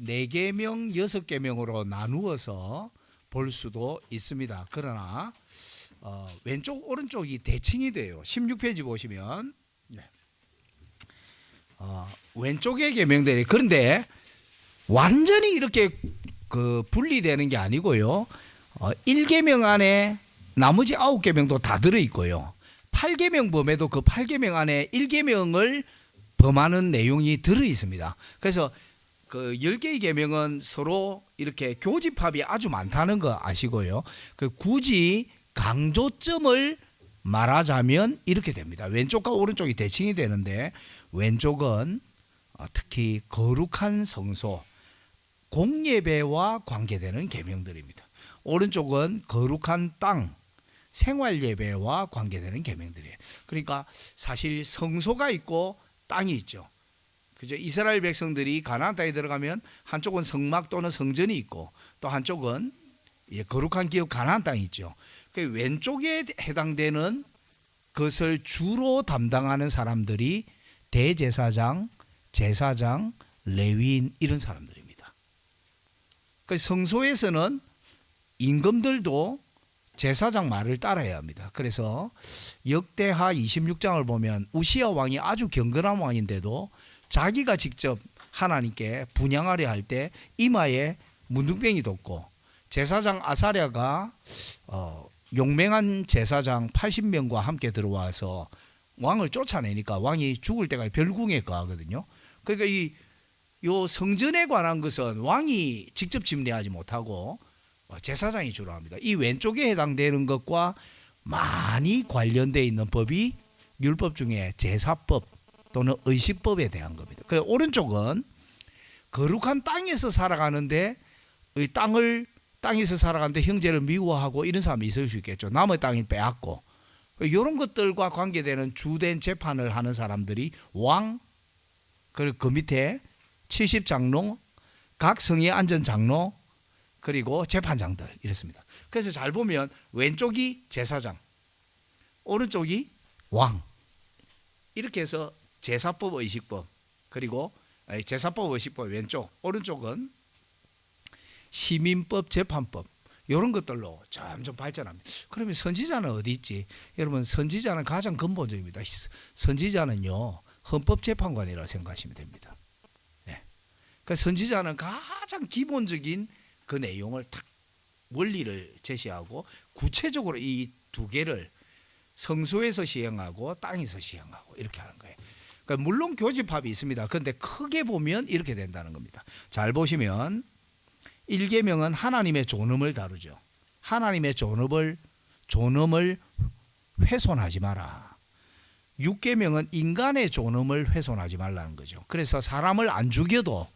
4계명, 6계명으로 나누어서 볼 수도 있습니다. 그러나 왼쪽 오른쪽이 대칭이 돼요. 16페이지 보시면 왼쪽의 계명들이 그런데 완전히 이렇게 분리되는 게 아니고요. 1계명 안에 나머지 9계명도 다 들어있고요. 8계명 범에도 그 8계명 안에 1계명을 범하는 내용이 들어있습니다. 그래서 그 10개의 계명은 서로 이렇게 교집합이 아주 많다는 거 아시고요. 굳이 강조점을 말하자면 이렇게 됩니다. 왼쪽과 오른쪽이 대칭이 되는데 왼쪽은 특히 거룩한 성소, 공예배와 관계되는 계명들입니다. 오른쪽은 거룩한 땅, 생활예배와 관계되는 계명들이에요. 그러니까 사실 성소가 있고 땅이 있죠. 그죠? 이스라엘 백성들이 가나안 땅에 들어가면 한쪽은 성막 또는 성전이 있고 또 한쪽은 거룩한 기업 가나안 땅이 있죠. 그 왼쪽에 해당되는 것을 주로 담당하는 사람들이 대제사장, 제사장, 레위인 이런 사람들입니다. 그 성소에서는 임금들도 제사장 말을 따라야 합니다. 그래서 역대하 26장을 보면 우시야 왕이 아주 경건한 왕인데도 자기가 직접 하나님께 분향하려 할 때 이마에 문둥병이 돋고 제사장 아사랴가 용맹한 제사장 80명과 함께 들어와서 왕을 쫓아내니까 왕이 죽을 때까지 별궁에 거하거든요. 그러니까 이 성전에 관한 것은 왕이 직접 집례하지 못하고 제사장이 주로 합니다. 이 왼쪽에 해당되는 것과 많이 관련되어 있는 법이 율법 중에 제사법 또는 의식법에 대한 겁니다. 그래서 오른쪽은 거룩한 땅에서 살아가는데 이 땅에서 살아가는데 형제를 미워하고 이런 사람이 있을 수 있겠죠. 남의 땅을 빼앗고 이런 것들과 관계되는 주된 재판을 하는 사람들이 왕, 그리고 그 밑에 70장로, 각 성에 앉은 장로, 그리고 재판장들 이렇습니다. 그래서 잘 보면 왼쪽이 제사장, 오른쪽이 왕 이렇게 해서 제사법, 의식법 그리고 제사법, 의식법 왼쪽, 오른쪽은 시민법, 재판법 이런 것들로 점점 발전합니다. 그러면 선지자는 어디 있지? 여러분 선지자는 가장 근본적입니다. 선지자는요 헌법재판관이라고 생각하시면 됩니다. 그러니까 선지자는 가장 기본적인 그 내용을 탁 원리를 제시하고 구체적으로 이 두 개를 성소에서 시행하고 땅에서 시행하고 이렇게 하는 거예요. 그러니까 물론 교집합이 있습니다. 그런데 크게 보면 이렇게 된다는 겁니다. 잘 보시면 1계명은 하나님의 존엄을 다루죠. 하나님의 존엄을 훼손하지 마라. 6계명은 인간의 존엄을 훼손하지 말라는 거죠. 그래서 사람을 안 죽여도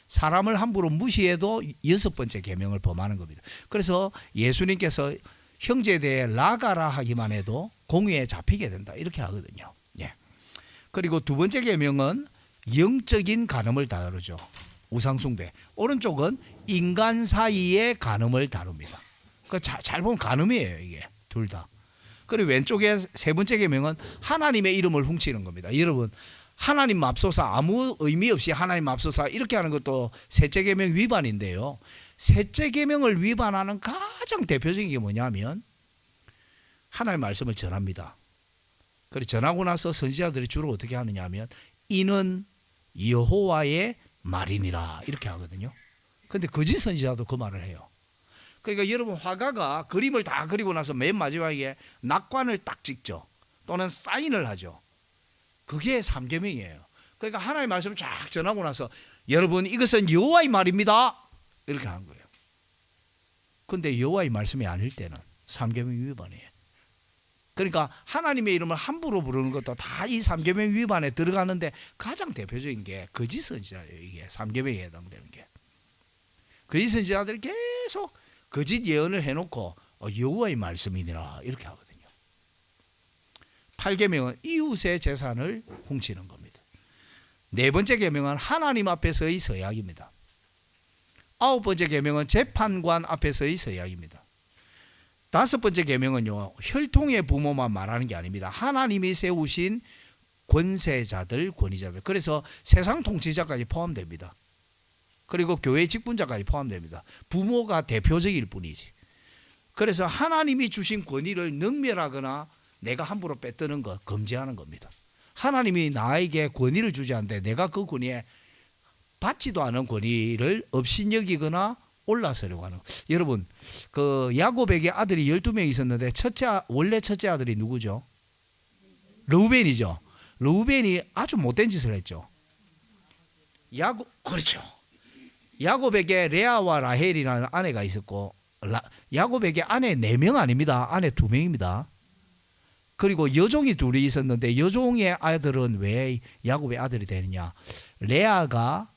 사람을 함부로 무시해도 6번째 계명을 범하는 겁니다. 그래서 예수님께서 형제에 대해 나가라 하기만 해도 공의에 잡히게 된다 이렇게 하거든요. 그리고 2번째 계명은 영적인 간음을 다루죠. 우상숭배. 오른쪽은 인간 사이의 간음을 다룹니다. 잘 보면 간음이에요 이게 둘 다. 그리고 왼쪽에 3번째 계명은 하나님의 이름을 훔치는 겁니다. 여러분 하나님 맙소사 아무 의미 없이 하나님 맙소사 이렇게 하는 것도 셋째 계명 위반인데요. 셋째 계명을 위반하는 가장 대표적인 게 뭐냐면 하나님의 말씀을 전합니다. 그리고 전하고 나서 선지자들이 주로 어떻게 하느냐 하면 이는 여호와의 말이니라 이렇게 하거든요. 그런데 거짓 선지자도 그 말을 해요. 그러니까 여러분 화가가 그림을 다 그리고 나서 맨 마지막에 낙관을 딱 찍죠. 또는 사인을 하죠. 그게 3계명이에요. 그러니까 하나님의 말씀을 쫙 전하고 나서 여러분 이것은 여호와의 말입니다 이렇게 하는 거예요. 그런데 여호와의 말씀이 아닐 때는 3계명 위반이에요. 그러니까 하나님의 이름을 함부로 부르는 것도 다 이 3계명 위반에 들어가는데 가장 대표적인 게 거짓 선지자예요. 이게 3계명에 해당되는 게. 거짓 선지자들이 계속 거짓 예언을 해놓고 여호와의 말씀이니라 이렇게 하거든요. 8계명은 이웃의 재산을 훔치는 겁니다. 4번째 계명은 하나님 앞에서의 서약입니다. 9번째 계명은 재판관 앞에서의 서약입니다. 5번째 계명은요 혈통의 부모만 말하는 게 아닙니다. 하나님이 세우신 권세자들, 권위자들, 그래서 세상 통치자까지 포함됩니다. 그리고 교회 직분자까지 포함됩니다. 부모가 대표적일 뿐이지. 그래서 하나님이 주신 권위를 능멸하거나 내가 함부로 뺏드는 것 금지하는 겁니다. 하나님이 나에게 권위를 주지 않는데 내가 그 권위에 받지도 않은 권위를 업신여기거나 올라서려고 하는. 여러분, 그 야곱에게 아들이 12명 있었는데 원래 첫째 아들이 누구죠? 르우벤이죠. 르우벤이 아주 못된 짓을 했죠. 그렇죠. 야곱에게 레아와 라헬이라는 아내가 있었고, 야곱에게 아내 4명 아닙니다. 아내 2명입니다. 그리고 여종이 둘이 있었는데 여종의 아들은 왜 야곱의 아들이 되느냐? 레아가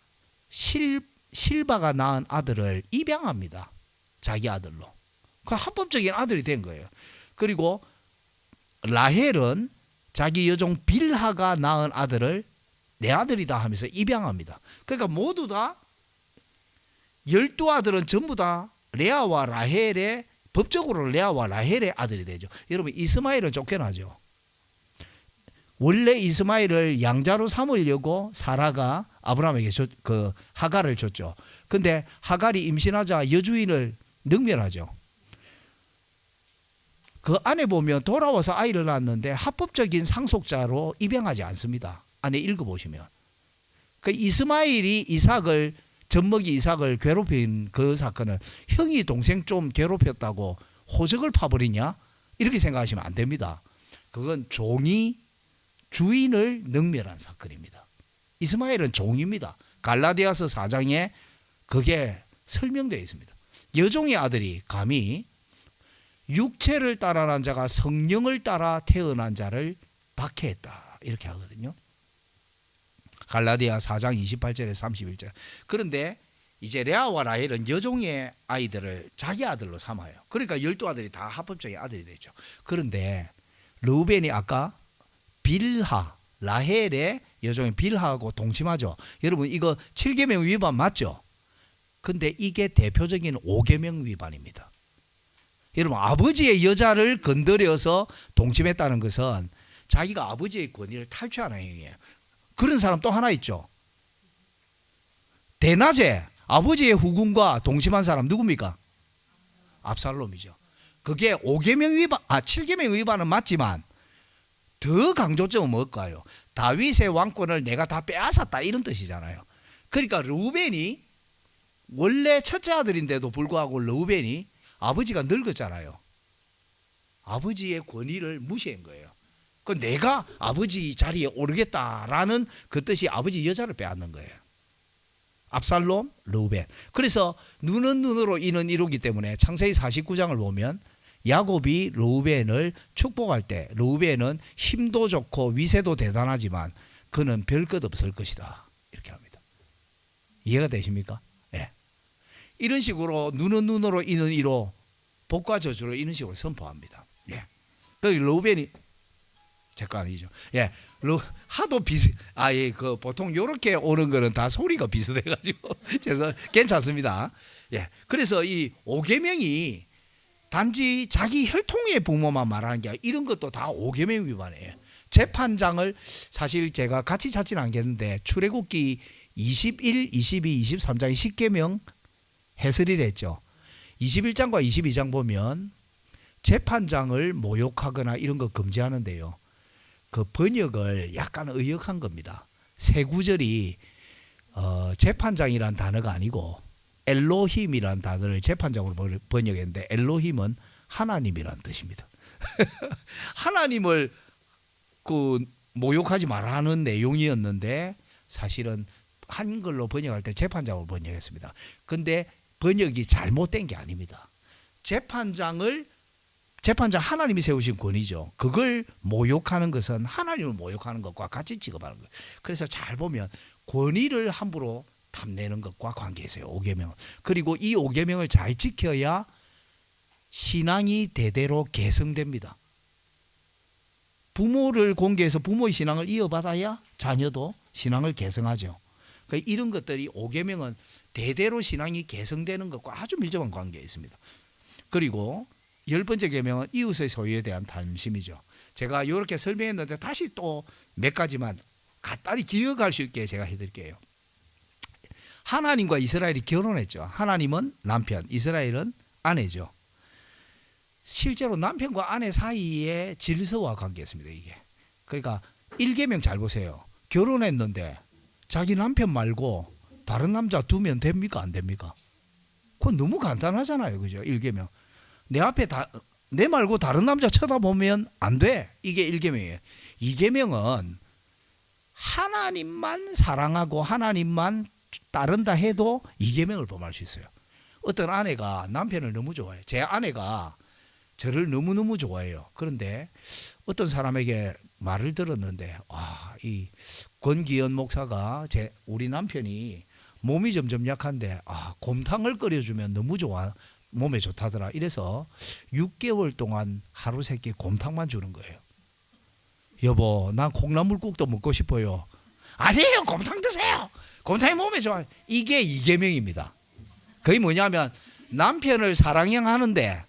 실바가 낳은 아들을 입양합니다. 자기 아들로. 그 합법적인 아들이 된 거예요. 그리고 라헬은 자기 여종 빌하가 낳은 아들을 내 아들이다 하면서 입양합니다. 그러니까 모두 다 12아들은 전부 다 레아와 라헬의 법적으로 레아와 라헬의 아들이 되죠. 여러분, 이스마엘은 쫓겨나죠. 원래 이스마엘을 양자로 삼으려고 사라가 아브라함에게 하갈을 줬죠. 근데 하갈이 임신하자 여주인을 능멸하죠. 그 안에 보면 돌아와서 아이를 낳았는데 합법적인 상속자로 입양하지 않습니다. 안에 읽어보시면. 그 이스마엘이 젖먹이 이삭을 괴롭힌 그 사건은 형이 동생 좀 괴롭혔다고 호적을 파버리냐? 이렇게 생각하시면 안 됩니다. 그건 종이 주인을 능멸한 사건입니다. 이스마엘은 종입니다. 갈라디아서 4장에 그게 설명되어 있습니다. 여종의 아들이 감히 육체를 따라 난 자가 성령을 따라 태어난 자를 박해했다. 이렇게 하거든요. 갈라디아 4장 28절에 31절. 그런데 이제 레아와 라헬은 여종의 아이들을 자기 아들로 삼아요. 그러니까 12아들이 다 합법적인 아들이 되죠. 그런데 르우벤이 아까 빌하, 라헬의 여종의 빌하하고 동침하죠. 여러분, 이거 7계명 위반 맞죠? 근데 이게 대표적인 5계명 위반입니다. 여러분, 아버지의 여자를 건드려서 동침했다는 것은 자기가 아버지의 권위를 탈취하는 행위예요. 그런 사람 또 하나 있죠. 대낮에 아버지의 후궁과 동침한 사람 누굽니까? 압살롬이죠. 그게 7계명 위반은 맞지만 더 강조점은 뭘까요? 다윗의 왕권을 내가 다 빼앗았다, 이런 뜻이잖아요. 그러니까 르우벤이 원래 첫째 아들인데도 불구하고 르우벤이 아버지가 늙었잖아요. 아버지의 권위를 무시한 거예요. 그 내가 아버지 자리에 오르겠다라는 그 뜻이 아버지 여자를 빼앗는 거예요. 압살롬, 르우벤. 그래서 눈은 눈으로 이는 이루기 때문에 창세기 49장을 보면 야곱이 르우벤을 축복할 때 르우벤은 힘도 좋고 위세도 대단하지만 그는 별 것 없을 것이다, 이렇게 합니다. 이해가 되십니까? 네. 이런 식으로 눈은 눈으로 이는 이로 복과 저주로 이런 식으로 선포합니다. 예. 그 르우벤이 제 거 아니죠. 예, 하도 그 보통 이렇게 오는 거는 다 소리가 비슷해가지고 그래서 괜찮습니다. 예, 그래서 이 5계명이 단지 자기 혈통의 부모만 말하는 게 아니라 이런 것도 다 5계명 위반이에요. 재판장을 사실 제가 같이 찾지는 않겠는데 출애굽기 21, 22, 23장의 10계명 해설을 했죠. 21장과 22장 보면 재판장을 모욕하거나 이런 거 금지하는데요. 그 번역을 약간 의역한 겁니다. 세 구절이 재판장이란 단어가 아니고 엘로힘이란 단어를 재판장으로 번역했는데 엘로힘은 하나님이란 뜻입니다. 하나님을 모욕하지 말라는 내용이었는데 사실은 한글로 번역할 때 재판장으로 번역했습니다. 근데 번역이 잘못된 게 아닙니다. 재판장 하나님이 세우신 권위죠. 그걸 모욕하는 것은 하나님을 모욕하는 것과 같이 취급하는 거예요. 그래서 잘 보면 권위를 함부로 탐내는 것과 관계 있어요. 5계명은. 그리고 이 5계명을 잘 지켜야 신앙이 대대로 계승됩니다. 부모를 공개해서 부모의 신앙을 이어받아야 자녀도 신앙을 계승하죠. 그러니까 이런 것들이 5계명은 대대로 신앙이 계승되는 것과 아주 밀접한 관계에 있습니다. 그리고 10번째 계명은 이웃의 소유에 대한 탐심이죠. 제가 이렇게 설명했는데 다시 또 몇 가지만 간단히 기억할 수 있게 제가 해드릴게요. 하나님과 이스라엘이 결혼했죠. 하나님은 남편, 이스라엘은 아내죠. 실제로 남편과 아내 사이의 질서와 관계였습니다. 이게. 그러니까 1계명 잘 보세요. 결혼했는데 자기 남편 말고 다른 남자 두면 됩니까? 안 됩니까? 그건 너무 간단하잖아요. 그죠? 1계명. 내 앞에 내 말고 다른 남자 쳐다보면 안 돼. 이게 1계명이에요. 2계명은 하나님만 사랑하고 하나님만 따른다 해도 2계명을 범할 수 있어요. 어떤 아내가 남편을 너무 좋아해요. 제 아내가 저를 너무너무 좋아해요. 그런데 어떤 사람에게 말을 들었는데 이 권기현 목사가 우리 남편이 몸이 점점 약한데 곰탕을 끓여주면 너무 좋아. 몸에 좋다더라. 이래서 6개월 동안 하루 세끼 곰탕만 주는 거예요. 여보, 난 콩나물국도 먹고 싶어요. 아니에요, 곰탕 드세요. 곰탕이 몸에 좋아요. 이게 2계명입니다. 그게 뭐냐면 남편을 사랑하는데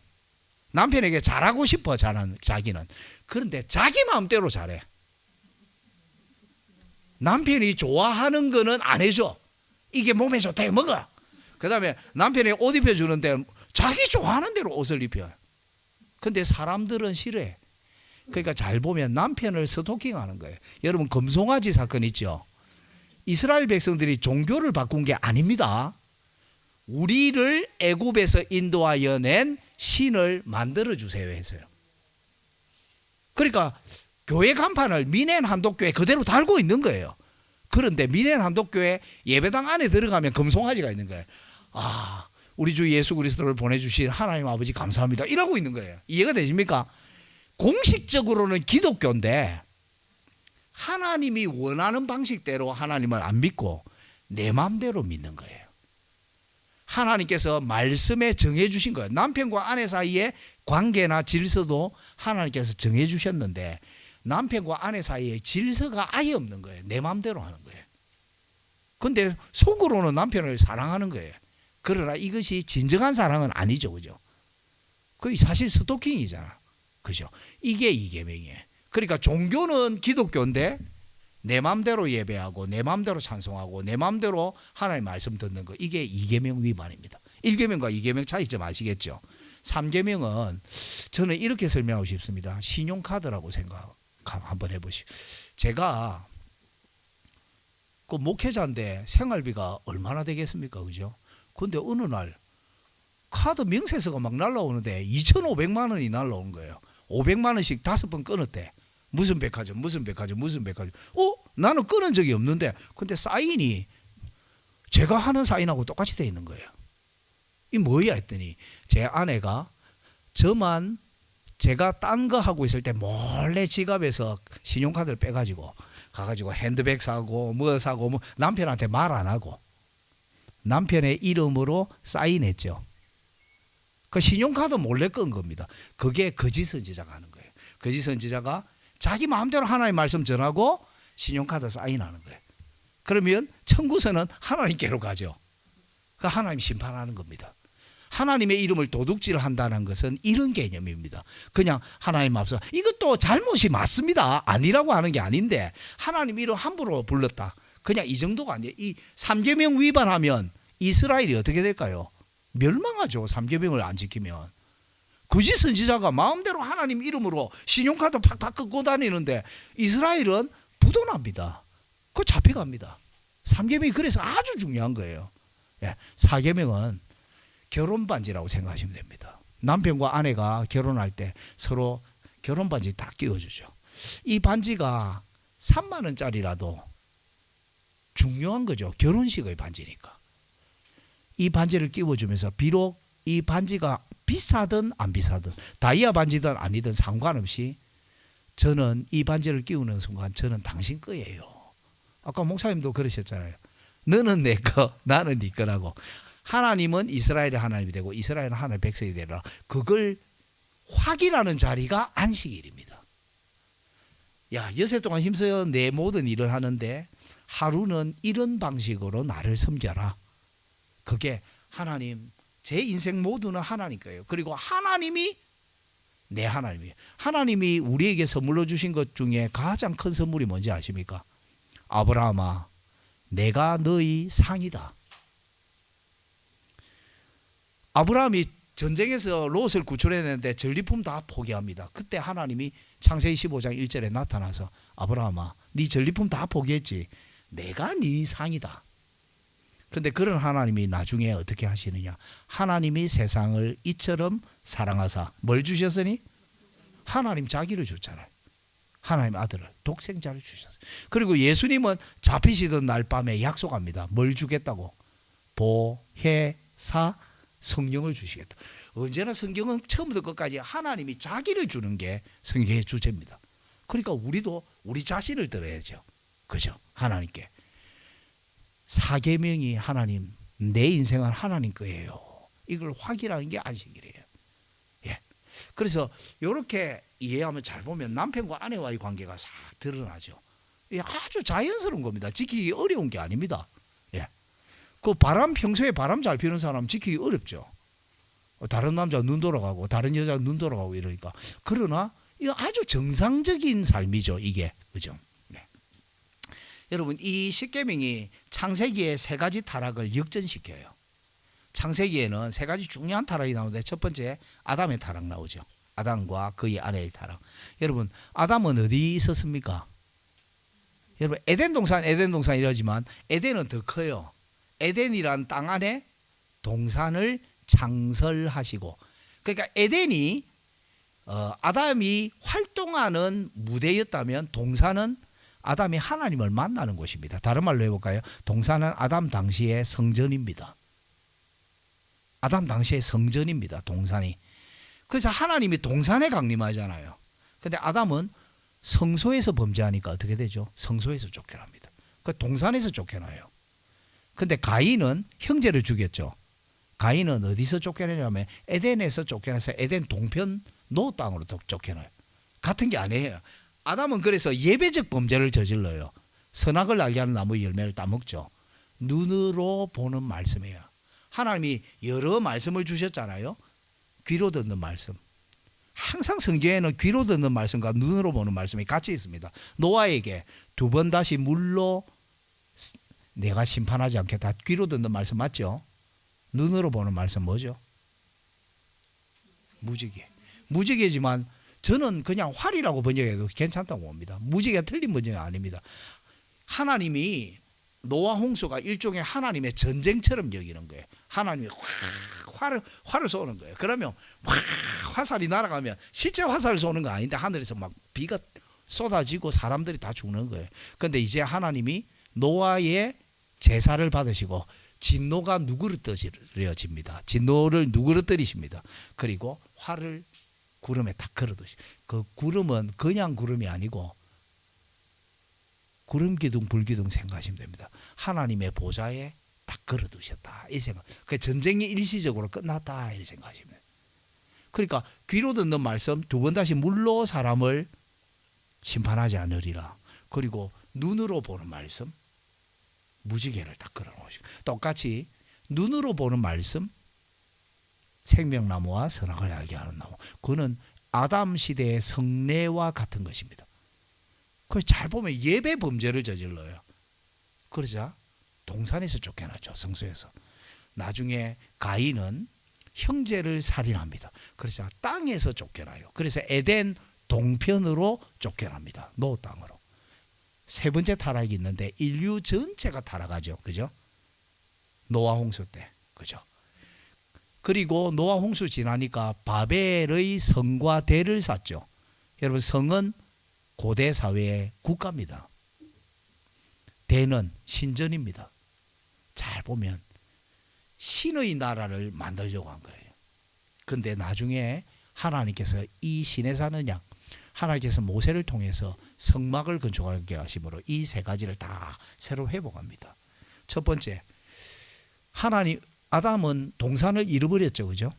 남편에게 잘하고 싶어 자기는. 그런데 자기 마음대로 잘해. 남편이 좋아하는 거는 안 해줘. 이게 몸에 좋다 먹어. 그 다음에 남편이 옷 입혀주는데 자기 좋아하는 대로 옷을 입혀. 근데 사람들은 싫어해. 그러니까 잘 보면 남편을 스토킹하는 거예요. 여러분 금송아지 사건 있죠. 이스라엘 백성들이 종교를 바꾼 게 아닙니다. 우리를 애굽에서 인도하여 낸 신을 만들어 주세요 했어요. 그러니까 교회 간판을 미넨 한독교회 그대로 달고 있는 거예요. 그런데 미넨 한독교회 예배당 안에 들어가면 금송아지가 있는 거예요. 우리 주 예수 그리스도를 보내주신 하나님 아버지 감사합니다 이러고 있는 거예요. 이해가 되십니까? 공식적으로는 기독교인데 하나님이 원하는 방식대로 하나님을 안 믿고 내 마음대로 믿는 거예요. 하나님께서 말씀에 정해주신 거예요. 남편과 아내 사이의 관계나 질서도 하나님께서 정해주셨는데 남편과 아내 사이의 질서가 아예 없는 거예요. 내 마음대로 하는 거예요. 그런데 속으로는 남편을 사랑하는 거예요. 그러나 이것이 진정한 사랑은 아니죠. 그죠? 그게 사실 스토킹이잖아. 그죠? 이게 2계명이에요. 그러니까 종교는 기독교인데 내 마음대로 예배하고 내 마음대로 찬송하고 내 마음대로 하나님의 말씀 듣는 거, 이게 2계명 위반입니다. 1계명과 2계명 차이점 아시겠죠? 3계명은 저는 이렇게 설명하고 싶습니다. 신용카드라고 생각 한번 해보시죠. 제가 그 목회자인데 생활비가 얼마나 되겠습니까? 그죠? 근데 어느 날 카드 명세서가 막 날라오는데 2,500만 원이 날라온 거예요. 500만 원씩 5번 끊었대. 무슨 백화점. 나는 끊은 적이 없는데 근데 사인이 제가 하는 사인하고 똑같이 돼 있는 거예요. 이 뭐야 했더니 제 아내가 저만 제가 딴 거 하고 있을 때 몰래 지갑에서 신용카드를 빼가지고 가가지고 핸드백 사고 뭐 사고 뭐 남편한테 말 안 하고 남편의 이름으로 사인했죠. 그 신용카드 몰래 끈 겁니다. 그게 거짓 선지자가 하는 거예요. 거짓 선지자가 자기 마음대로 하나님의 말씀 전하고 신용카드 사인하는 거예요. 그러면 청구서는 하나님께로 가죠. 그 하나님 심판하는 겁니다. 하나님의 이름을 도둑질한다는 것은 이런 개념입니다. 그냥 하나님 앞서 이것도 잘못이 맞습니다. 아니라고 하는 게 아닌데 하나님 이름 함부로 불렀다. 그냥 이 정도가 아니에요. 이 3계명 위반하면 이스라엘이 어떻게 될까요? 멸망하죠. 3계명을 안 지키면. 거짓 선지자가 마음대로 하나님 이름으로 신용카드 팍팍 끊고 다니는데 이스라엘은 부도납니다. 그거 잡혀갑니다. 3계명이 그래서 아주 중요한 거예요. 4계명은 결혼 반지라고 생각하시면 됩니다. 남편과 아내가 결혼할 때 서로 결혼 반지 다 끼워주죠. 이 반지가 3만 원짜리라도 중요한 거죠. 결혼식의 반지니까. 이 반지를 끼워주면서 비록 이 반지가 비싸든 안 비싸든 다이아 반지든 아니든 상관없이 저는 이 반지를 끼우는 순간 저는 당신 거예요. 아까 목사님도 그러셨잖아요. 너는 내 거, 나는 네 거라고. 하나님은 이스라엘의 하나님이 되고 이스라엘은 하나님의 백성이 되라. 그걸 확인하는 자리가 안식일입니다. 야, 여세 동안 힘써 내 모든 일을 하는데 하루는 이런 방식으로 나를 섬겨라. 그게 하나님, 제 인생 모두는 하나님 거예요. 그리고 하나님이 내 하나님이에요. 하나님이 우리에게 선물로 주신 것 중에 가장 큰 선물이 뭔지 아십니까? 아브라함아, 내가 너희 상이다. 아브라함이 전쟁에서 롯을 구출해내는데 전리품 다 포기합니다. 그때 하나님이 창세기 15장 1절에 나타나서 아브라함아, 네 전리품 다 포기했지. 내가 네 상이다. 근데 그런 하나님이 나중에 어떻게 하시느냐. 하나님이 세상을 이처럼 사랑하사 뭘 주셨으니? 하나님 자기를 줬잖아요. 하나님 아들을, 독생자를 주셨어요. 그리고 예수님은 잡히시던 날 밤에 약속합니다. 뭘 주겠다고? 보혜사 성령을 주시겠다. 언제나 성경은 처음부터 끝까지 하나님이 자기를 주는 게 성경의 주제입니다. 그러니까 우리도 우리 자신을 들어야죠. 그죠? 하나님께. 사계명이 하나님, 내 인생은 하나님 거예요. 이걸 확인하는 게 안식이래요. 예. 그래서 이렇게 이해하면 잘 보면 남편과 아내와의 관계가 싹 드러나죠. 예, 아주 자연스러운 겁니다. 지키기 어려운 게 아닙니다. 예. 그 평소에 바람 잘 피우는 사람 지키기 어렵죠. 다른 남자 눈 돌아가고 다른 여자 눈 돌아가고 이러니까. 그러나 이거 아주 정상적인 삶이죠, 이게. 그죠? 네. 여러분, 이 십계명이 창세기의 세 가지 타락을 역전시켜요. 창세기에는 세 가지 중요한 타락이 나오는데 첫 번째 아담의 타락 나오죠. 아담과 그의 아내의 타락. 여러분, 아담은 어디 있었습니까? 여러분, 에덴 동산 이러지만 에덴은 더 커요. 에덴이란 땅 안에 동산을 창설하시고, 그러니까 에덴이 아담이 활동하는 무대였다면 동산은 아담이 하나님을 만나는 곳입니다. 다른 말로 해볼까요? 동산은 아담 당시의 성전입니다. 아담 당시의 성전입니다. 동산이. 그래서 하나님이 동산에 강림하잖아요. 근데 아담은 성소에서 범죄하니까 어떻게 되죠? 성소에서 쫓겨납니다. 그 동산에서 쫓겨나요. 근데 가인은 형제를 죽였죠. 가인은 어디서 쫓겨나냐면 에덴에서 쫓겨나서 에덴 동편 노 땅으로 쫓겨나요. 같은 게 아니에요. 아담은 그래서 예배적 범죄를 저질러요. 선악을 알게 하는 나무 열매를 따먹죠. 눈으로 보는 말씀이에요. 하나님이 여러 말씀을 주셨잖아요. 귀로 듣는 말씀. 항상 성경에는 귀로 듣는 말씀과 눈으로 보는 말씀이 같이 있습니다. 노아에게 두 번 다시 물로 내가 심판하지 않겠다. 귀로 듣는 말씀 맞죠? 눈으로 보는 말씀 뭐죠? 무지개. 무지개지만 저는 그냥 활이라고 번역해도 괜찮다고 봅니다. 무지개가 틀린 번역이 아닙니다. 하나님이 노아 홍수가 일종의 하나님의 전쟁처럼 여기는 거예요. 하나님이 활을 쏘는 거예요. 그러면 화살이 날아가면 실제 화살을 쏘는 거 아닌데 하늘에서 막 비가 쏟아지고 사람들이 다 죽는 거예요. 그런데 이제 하나님이 노아의 제사를 받으시고 진노가 누그러뜨려집니다. 진노를 누그러뜨리십니다. 그리고 활을 구름에 딱 걸어두시. 그 구름은 그냥 구름이 아니고 구름 기둥 불기둥 생각하시면 됩니다. 하나님의 보좌에 딱 걸어두셨다 이 생각. 그 전쟁이 일시적으로 끝났다 이렇게 생각하시면 돼요. 그러니까 귀로 듣는 말씀 두 번 다시 물로 사람을 심판하지 않으리라. 그리고 눈으로 보는 말씀 무지개를 딱 걸어놓으시고 똑같이 눈으로 보는 말씀 생명나무와 선악을 알게 하는 나무. 그거는 아담 시대의 성례와 같은 것입니다. 그 잘 보면 예배 범죄를 저질러요. 그러자 동산에서 쫓겨나죠. 성소에서. 나중에 가인은 형제를 살인합니다. 그러자 땅에서 쫓겨나요. 그래서 에덴 동편으로 쫓겨납니다. 노 땅으로. 세 번째 타락이 있는데 인류 전체가 타락하죠. 그죠? 노아 홍수 때. 그죠? 그리고 노아 홍수 지나니까 바벨의 성과 대를 쌓죠. 여러분, 성은 고대 사회의 국가입니다. 대는 신전입니다. 잘 보면 신의 나라를 만들려고 한 거예요. 그런데 나중에 하나님께서 이 신에 사는 양, 하나님께서 모세를 통해서 성막을 건축하게 하심으로 이 세 가지를 다 새로 회복합니다. 첫 번째, 아담은 동산을 잃어버렸죠. 그죠?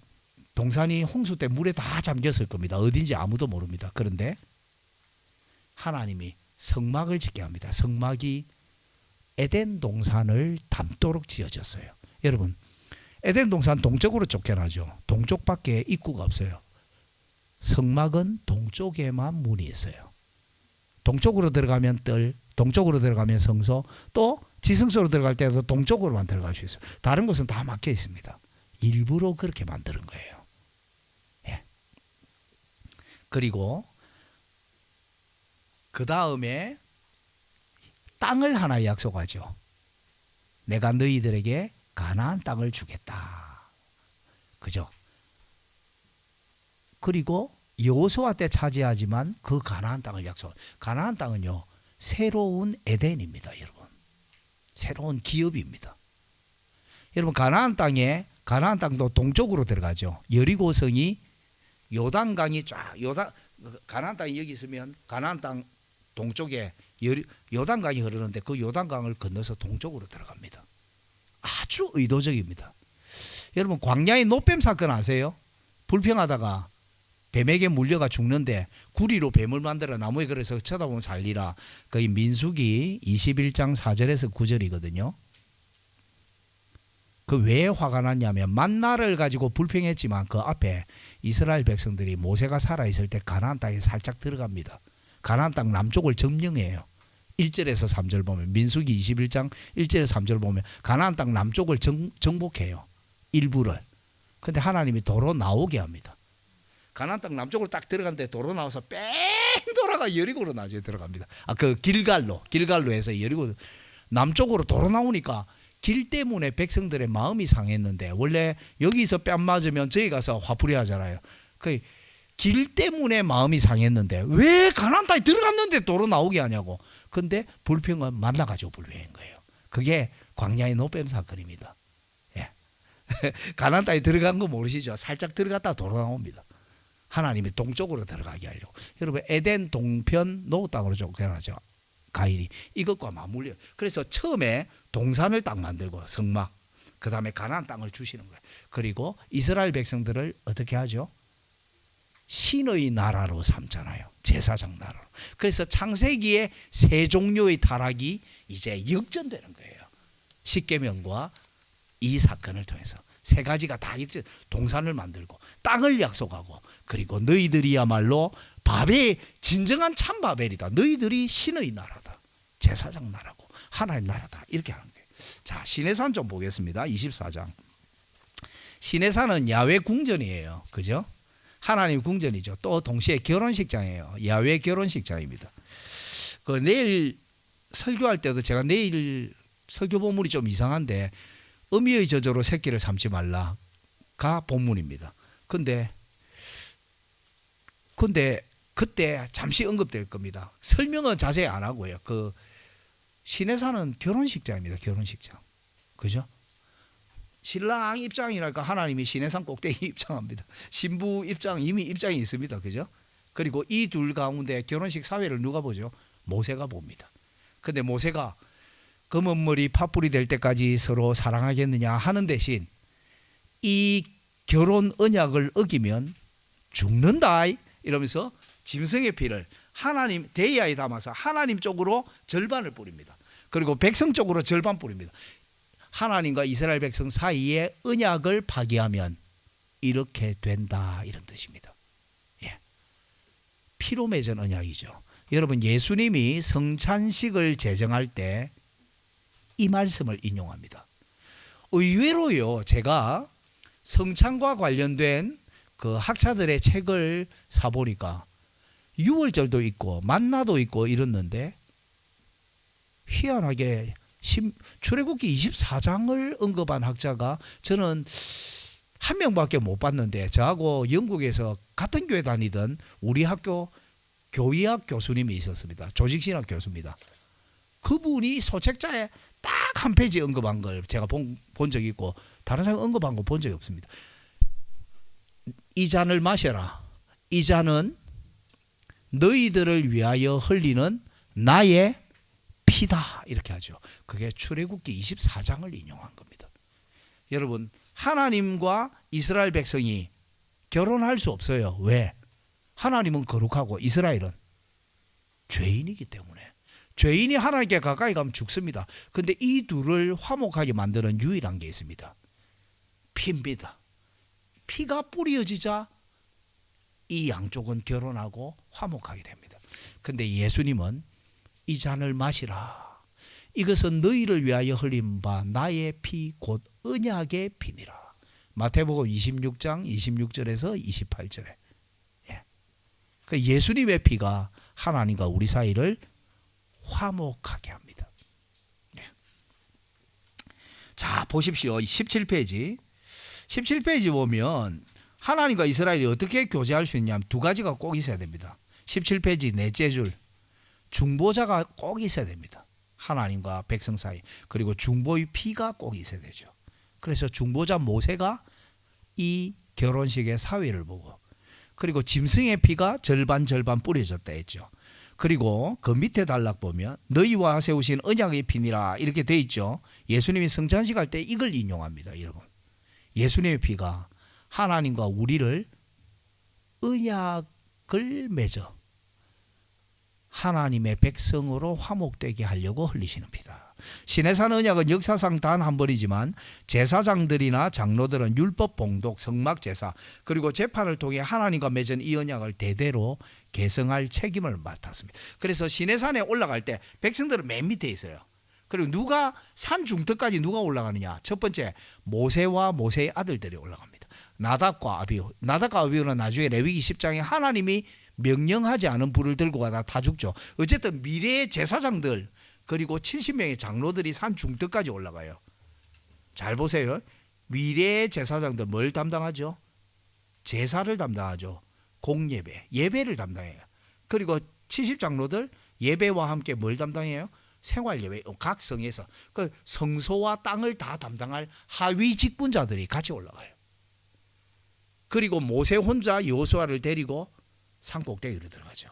동산이 홍수 때 물에 다 잠겼을 겁니다. 어딘지 아무도 모릅니다. 그런데 하나님이 성막을 짓게 합니다. 성막이 에덴 동산을 담도록 지어졌어요. 여러분, 에덴 동산 동쪽으로 쫓겨나죠. 동쪽밖에 입구가 없어요. 성막은 동쪽에만 문이 있어요. 동쪽으로 들어가면 뜰, 동쪽으로 들어가면 성소, 또 지성소로 들어갈 때도 동쪽으로만 들어갈 수 있어요. 다른 곳은 다 막혀 있습니다. 일부러 그렇게 만드는 거예요. 예. 그리고 그 다음에 땅을 하나 약속하죠. 내가 너희들에게 가나안 땅을 주겠다. 그죠? 그리고 여호수아 때 차지하지만 그 가나안 땅을 약속. 가나안 땅은요, 새로운 에덴입니다, 여러분. 새로운 기업입니다. 여러분, 가나안 땅도 동쪽으로 들어가죠. 여리고성이 요단강이 쫙, 가나안 땅이 여기 있으면 가나안 땅 동쪽에 요단강이 흐르는데 그 요단강을 건너서 동쪽으로 들어갑니다. 아주 의도적입니다. 여러분, 광야의 노뱀 사건 아세요? 불평하다가 뱀에게 물려가 죽는데 구리로 뱀을 만들어 나무에 걸어서 쳐다보면 살리라. 거기 민수기 21장 4절에서 9절이거든요. 그 왜 화가 났냐면 만나를 가지고 불평했지만 그 앞에 이스라엘 백성들이 모세가 살아있을 때 가나안 땅에 살짝 들어갑니다. 가나안 땅 남쪽을 점령해요. 1절에서 3절 보면 민수기 21장 1절에서 3절 보면 가나안 땅 남쪽을 정복해요. 일부를. 근데 하나님이 도로 나오게 합니다. 가나안 땅 남쪽으로 딱 들어갔는데 도로 나와서 뺑 돌아가 여리고로 나중에 들어갑니다. 그 길갈로에서 여리고 남쪽으로 도로 나오니까 길 때문에 백성들의 마음이 상했는데 원래 여기서 뺨 맞으면 저기 가서 화풀이 하잖아요. 그 길 때문에 마음이 상했는데 왜 가나안 땅에 들어갔는데 도로 나오게 하냐고. 근데 불평은 만나가지고 불평한 거예요. 그게 광야의 노뱀 사건입니다. 예. 가나안 땅에 들어간 거 모르시죠? 살짝 들어갔다 도로 나옵니다. 하나님이 동쪽으로 들어가게 하려고. 여러분, 에덴 동편 노 땅으로 쫓겨나죠. 가인이 이것과 맞물려. 그래서 처음에 동산을 딱 만들고 성막, 그 다음에 가나안 땅을 주시는 거예요. 그리고 이스라엘 백성들을 어떻게 하죠? 신의 나라로 삼잖아요. 제사장 나라로. 그래서 창세기에 세 종류의 타락이 이제 역전되는 거예요. 십계명과 이 사건을 통해서 세 가지가 다 역전. 동산을 만들고 땅을 약속하고 그리고 너희들이야말로 바벨, 진정한 참 바벨이다. 너희들이 신의 나라다. 제사장 나라고 하나님 나라다. 이렇게 하는 거예요. 자, 시내산 좀 보겠습니다. 24장. 시내산은 야훼 궁전이에요. 그죠? 하나님 궁전이죠. 또 동시에 결혼식장이에요. 야훼 결혼식장입니다. 그 내일 설교할 때도 제가 내일 설교 본문이 좀 이상한데 어미의 저주로 새끼를 삼지 말라가 본문입니다. 근데 그때 잠시 언급될 겁니다. 설명은 자세히 안 하고요. 그 시내산은 결혼식장입니다. 결혼식장. 그죠? 신랑 입장이랄까 하나님이 시내산 꼭대기 입장합니다. 신부 입장 이미 입장이 있습니다. 그죠? 그리고 이 둘 가운데 결혼식 사회를 누가 보죠? 모세가 봅니다. 근데 모세가 검은 머리 팥불이 될 때까지 서로 사랑하겠느냐 하는 대신 이 결혼 언약을 어기면 죽는다 이러면서 짐승의 피를 하나님 대야에 담아서 하나님 쪽으로 절반을 뿌립니다. 그리고 백성 쪽으로 절반 뿌립니다. 하나님과 이스라엘 백성 사이에 언약을 파기하면 이렇게 된다 이런 뜻입니다. 예. 피로 맺은 언약이죠. 여러분, 예수님이 성찬식을 제정할 때 이 말씀을 인용합니다. 의외로요, 제가 성찬과 관련된 그 학자들의 책을 사보니까 유월절도 있고 만나도 있고 이랬는데 희한하게 출애굽기 24장을 언급한 학자가 저는 한 명밖에 못 봤는데 저하고 영국에서 같은 교회 다니던 우리 학교 교의학 교수님이 있었습니다. 조직신학 교수입니다. 그분이 소책자에 딱 한 페이지 언급한 걸 제가 본 적이 있고 다른 사람 언급한 거 본 적이 없습니다. 이 잔을 마셔라. 이 잔은 너희들을 위하여 흘리는 나의 피다 이렇게 하죠. 그게 출애굽기 24장을 인용한 겁니다. 여러분, 하나님과 이스라엘 백성이 결혼할 수 없어요. 왜? 하나님은 거룩하고 이스라엘은 죄인이기 때문에. 죄인이 하나님께 가까이 가면 죽습니다. 근데 이 둘을 화목하게 만드는 유일한 게 있습니다. 피입니다. 피가 뿌려지자 이 양쪽은 결혼하고 화목하게 됩니다. 근데 예수님은 이 잔을 마시라. 이것은 너희를 위하여 흘린 바 나의 피 곧 언약의 피니라. 마태복음 26장 26절에서 28절에. 예. 그 예수님의 피가 하나님과 우리 사이를 화목하게 합니다. 예. 자, 보십시오. 17페이지. 17페이지 보면 하나님과 이스라엘이 어떻게 교제할 수 있냐면 두 가지가 꼭 있어야 됩니다. 17페이지 넷째 줄. 중보자가 꼭 있어야 됩니다. 하나님과 백성 사이. 그리고 중보의 피가 꼭 있어야 되죠. 그래서 중보자 모세가 이 결혼식의 사회를 보고, 그리고 짐승의 피가 절반 뿌려졌다 했죠. 그리고 그 밑에 단락 보면 너희와 세우신 언약의 피니라 이렇게 돼 있죠. 예수님이 성찬식 할 때 이걸 인용합니다. 여러분, 예수님의 피가 하나님과 우리를 언약을 맺어 하나님의 백성으로 화목되게 하려고 흘리시는 피다. 시내산 언약은 역사상 단 한 번이지만 제사장들이나 장로들은 율법 봉독, 성막 제사, 그리고 재판을 통해 하나님과 맺은 이 언약을 대대로 계승할 책임을 맡았습니다. 그래서 시내산에 올라갈 때 백성들은 맨 밑에 있어요. 그리고 누가 산 중턱까지 누가 올라가느냐? 첫 번째, 모세와 모세의 아들들이 올라갑니다. 나답과 아비후. 나답과 아비후는 나중에 레위기 10장에 하나님이 명령하지 않은 불을 들고 가다 다 죽죠. 어쨌든 미래의 제사장들 그리고 70명의 장로들이 산 중턱까지 올라가요. 잘 보세요. 미래의 제사장들 뭘 담당하죠? 제사를 담당하죠. 공예배, 예배를 담당해요. 그리고 70장로들 예배와 함께 뭘 담당해요? 생활예배. 각 성에서 그 성소와 땅을 다 담당할 하위 직분자들이 같이 올라가요. 그리고 모세 혼자 여호수아를 데리고 산 꼭대기로 들어가죠.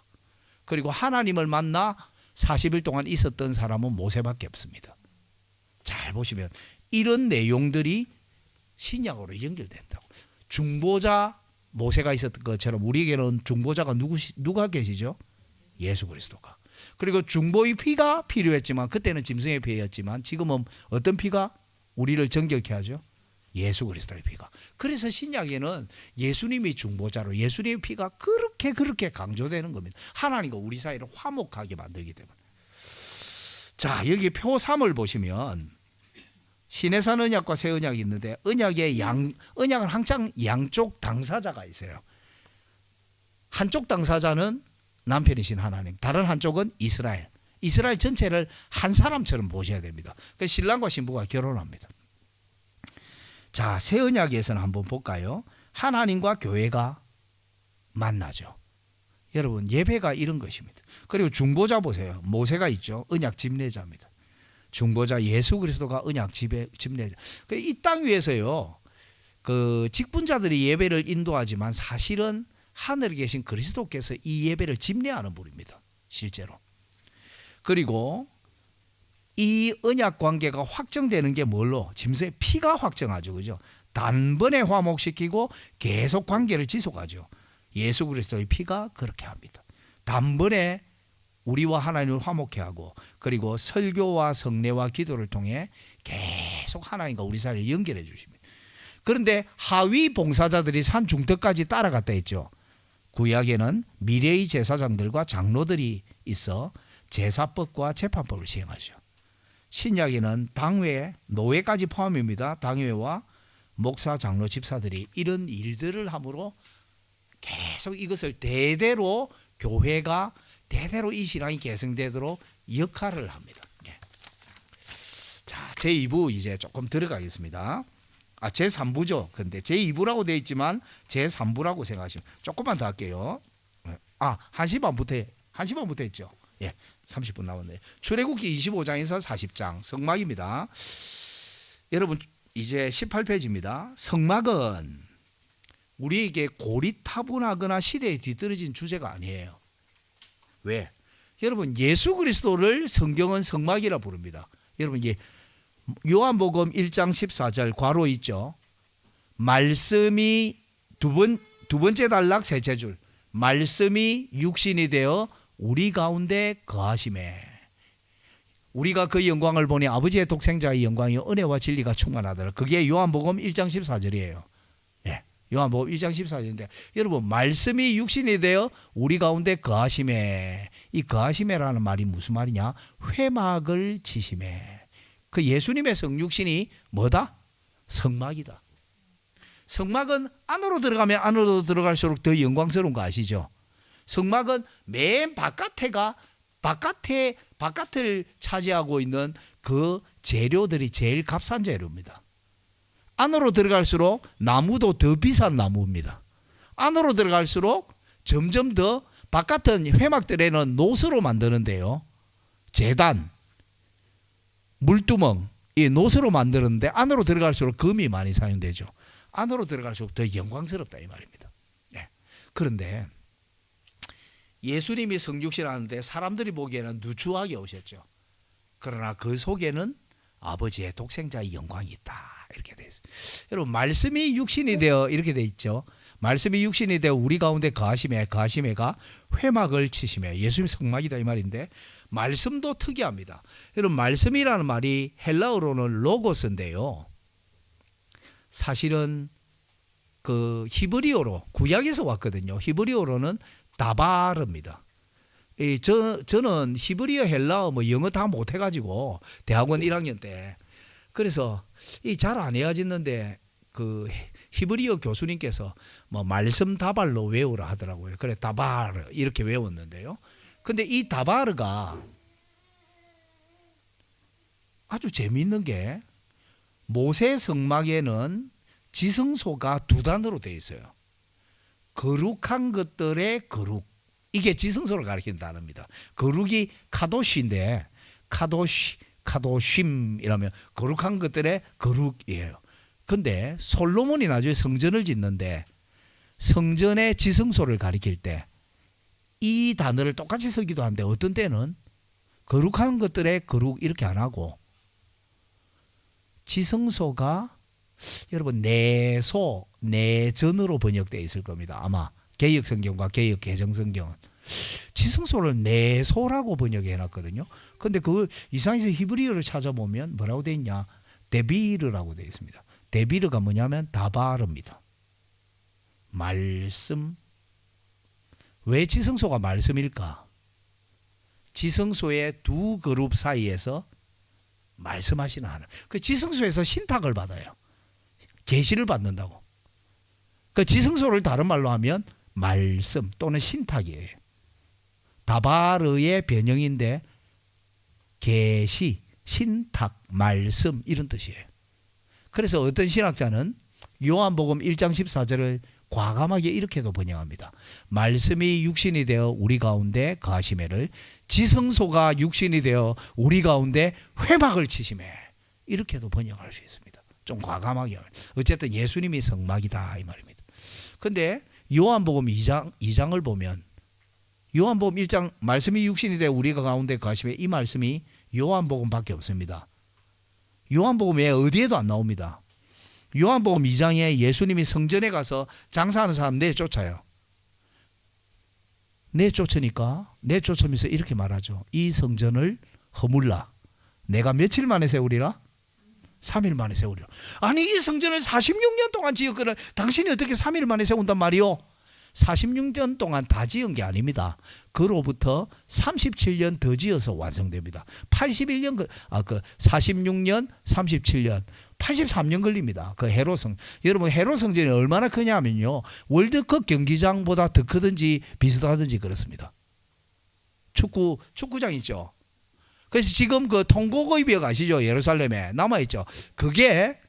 그리고 하나님을 만나 40일 동안 있었던 사람은 모세밖에 없습니다. 잘 보시면 이런 내용들이 신약으로 연결된다고. 중보자 모세가 있었던 것처럼 우리에게는 중보자가 누가 계시죠? 예수 그리스도가. 그리고 중보의 피가 필요했지만 그때는 짐승의 피였지만 지금은 어떤 피가 우리를 정결케 하죠? 예수 그리스도의 피가. 그래서 신약에는 예수님이 중보자로 예수님의 피가 그렇게 강조되는 겁니다. 하나님과 우리 사이를 화목하게 만들기 때문에. 자, 여기 표 3을 보시면 시내산 언약과 새 언약이 있는데 언약은 항상 양쪽 당사자가 있어요. 한쪽 당사자는 남편이신 하나님, 다른 한쪽은 이스라엘. 이스라엘 전체를 한 사람처럼 보셔야 됩니다. 그래서 신랑과 신부가 결혼합니다. 자, 새 언약에서는 한번 볼까요? 하나님과 교회가 만나죠. 여러분, 예배가 이런 것입니다. 그리고 중보자 보세요. 모세가 있죠. 언약 집례자입니다. 중보자 예수 그리스도가 언약 집례자. 이 땅 위에서요, 그 직분자들이 예배를 인도하지만 사실은 하늘에 계신 그리스도께서 이 예배를 집례하는 분입니다. 실제로. 그리고 이 언약 관계가 확정되는 게 뭘로? 짐승의 피가 확정하죠. 그죠? 단번에 화목시키고 계속 관계를 지속하죠. 예수 그리스도의 피가 그렇게 합니다. 단번에 우리와 하나님을 화목케 하고, 그리고 설교와 성례와 기도를 통해 계속 하나님과 우리 사이를 연결해 주십니다. 그런데 하위 봉사자들이 산 중턱까지 따라갔다 했죠. 구약에는 미래의 제사장들과 장로들이 있어 제사법과 재판법을 시행하죠. 신약에는 당회, 노회까지 포함입니다. 당회와 목사, 장로, 집사들이 이런 일들을 함으로 계속 이것을 대대로 교회가 대대로 이 신앙이 계승되도록 역할을 합니다. 자, 제2부 이제 조금 들어가겠습니다. 제3부죠. 근데 제2부라고 되어 있지만 제3부라고 생각하시면 조금만 더 할게요. 1시 반부터 했죠. 예, 30분 남았네요. 출애굽기 25장에서 40장 성막입니다. 여러분, 이제 18페이지입니다. 성막은 우리에게 고리타분하거나 시대에 뒤떨어진 주제가 아니에요. 왜? 여러분, 예수 그리스도를 성경은 성막이라 부릅니다. 여러분, 요한복음 1장 14절 괄호 있죠. 말씀이 두 번째 단락 셋째 줄. 말씀이 육신이 되어 우리 가운데 거하심에 우리가 그 영광을 보니 아버지의 독생자의 영광이 은혜와 진리가 충만하더라. 그게 요한복음 1장 14절이에요. 예, 요한복음 1장 14절인데 여러분, 말씀이 육신이 되어 우리 가운데 거하심에, 이 거하심에라는 말이 무슨 말이냐? 회막을 치심에. 그 예수님의 성육신이 뭐다? 성막이다. 성막은 안으로 들어가면 안으로 들어갈수록 더 영광스러운 거 아시죠? 성막은 맨 바깥을 차지하고 있는 그 재료들이 제일 값싼 재료입니다. 안으로 들어갈수록 나무도 더 비싼 나무입니다. 안으로 들어갈수록 점점 더 바깥은 회막들에는 노스로 만드는데요. 제단, 물두멍, 이 노스로 만드는데 안으로 들어갈수록 금이 많이 사용되죠. 안으로 들어갈수록 더 영광스럽다 이 말입니다. 네. 그런데 예수님이 성육신 하는데 사람들이 보기에는 누추하게 오셨죠. 그러나 그 속에는 아버지의 독생자의 영광이 있다 이렇게 되어 있습니다. 여러분 말씀이 육신이 되어 이렇게 되어 있죠. 말씀이 육신이 되어 우리 가운데 거하심에가 회막을 치시며 예수님 성막이다 이 말인데 말씀도 특이합니다. 여러분 말씀이라는 말이 헬라어로는 로고스인데요. 사실은 그 히브리어로 구약에서 왔거든요. 히브리어로는 다바르입니다. 저는 히브리어 헬라어 뭐 영어 다 못해가지고 대학원 1학년 때 그래서 잘 안 헤어졌는데 그 히브리어 교수님께서 뭐 말씀 다발로 외우라 하더라고요. 그래 다바르 이렇게 외웠는데요. 근데 이 다바르가 아주 재미있는 게 모세 성막에는 지성소가 두 단어로 되어 있어요. 거룩한 것들의 거룩. 이게 지성소를 가리키는 단어입니다. 거룩이 카도시인데 카도쉼이라면 거룩한 것들의 거룩이에요. 근데 솔로몬이 나중에 성전을 짓는데 성전의 지성소를 가리킬 때 이 단어를 똑같이 쓰기도 한데 어떤 때는 거룩한 것들의 거룩 이렇게 안 하고 지성소가 여러분 내전으로 번역되어 있을 겁니다. 아마 개역성경과 개역 개정성경은 지성소를 내소라고 번역해 놨거든요. 근데 그걸 이상해서 히브리어를 찾아보면 뭐라고 되어 있냐? 데비르라고 되어 있습니다. 데비르가 뭐냐면 다바르입니다. 말씀. 왜 지성소가 말씀일까? 지성소의 두 그룹 사이에서 말씀하시는 하나님. 그 지성소에서 신탁을 받아요. 계시를 받는다고. 그 지성소를 다른 말로 하면 말씀 또는 신탁이에요. 다바르의 변형인데 계시, 신탁, 말씀 이런 뜻이에요. 그래서 어떤 신학자는 요한복음 1장 14절을 과감하게 이렇게도 번역합니다. 말씀이 육신이 되어 우리 가운데 거하시매를 지성소가 육신이 되어 우리 가운데 회막을 치시매 이렇게도 번역할 수 있습니다. 좀 과감하게. 어쨌든 예수님이 성막이다 이 말입니다. 근데 요한복음 2장을 보면 요한복음 1장 말씀이 육신이 되어 우리가 가운데 거하시매 이 말씀이 요한복음밖에 없습니다. 요한복음에 어디에도 안 나옵니다. 요한복음 2장에 예수님이 성전에 가서 장사하는 사람 내쫓아요. 내쫓으면서 이렇게 말하죠. 이 성전을 허물라. 내가 며칠 만에 세우리라? 3일 만에 세우리라. 아니 이 성전을 46년 동안 지었거든 당신이 어떻게 3일 만에 세운단 말이요? 46년 동안 다 지은 게 아닙니다. 그로부터 37년 더 지어서 완성됩니다. 46년 37년 83년 걸립니다. 그 헤롯성. 여러분 헤롯 성전이 얼마나 크냐면요. 월드컵 경기장보다 더 크든지 비슷하든지 그렇습니다. 축구장 있죠. 그래서 지금 그 통곡의벽 아시죠? 예루살렘에 남아있죠. 그게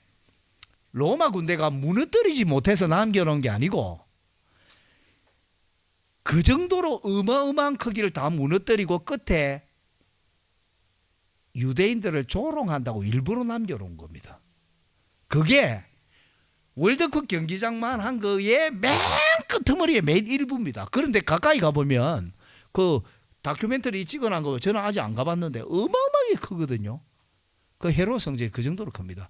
로마 군대가 무너뜨리지 못해서 남겨놓은 게 아니고 그 정도로 어마어마한 크기를 다 무너뜨리고 끝에 유대인들을 조롱한다고 일부러 남겨놓은 겁니다. 그게 월드컵 경기장만 한 거에 맨 끄트머리에 맨 일부입니다. 그런데 가까이 가보면 그 다큐멘터리 찍어놓은 거 저는 아직 안 가봤는데 어마어마하게 크거든요. 그 헤롯 성전이 그 정도로 큽니다.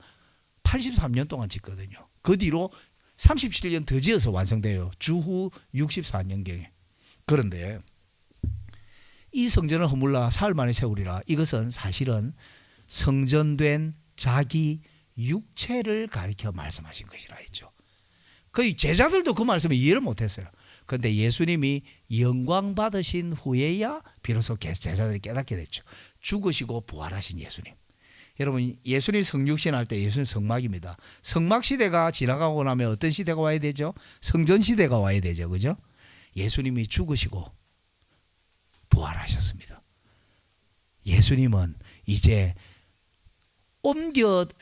83년 동안 짓거든요. 그 뒤로 37년 더 지어서 완성돼요. 주후 64년경에. 그런데 이 성전을 허물라 사흘 만에 세우리라. 이것은 사실은 성전된 자기 육체를 가리켜 말씀하신 것이라 했죠. 그 제자들도 그 말씀을 이해를 못했어요. 그런데 예수님이 영광 받으신 후에야 비로소 제자들이 깨닫게 됐죠. 죽으시고 부활하신 예수님. 여러분 예수님 성육신 할 때 예수님 성막입니다. 성막 시대가 지나가고 나면 어떤 시대가 와야 되죠? 성전 시대가 와야 되죠. 그죠? 예수님이 죽으시고 부활하셨습니다. 예수님은 이제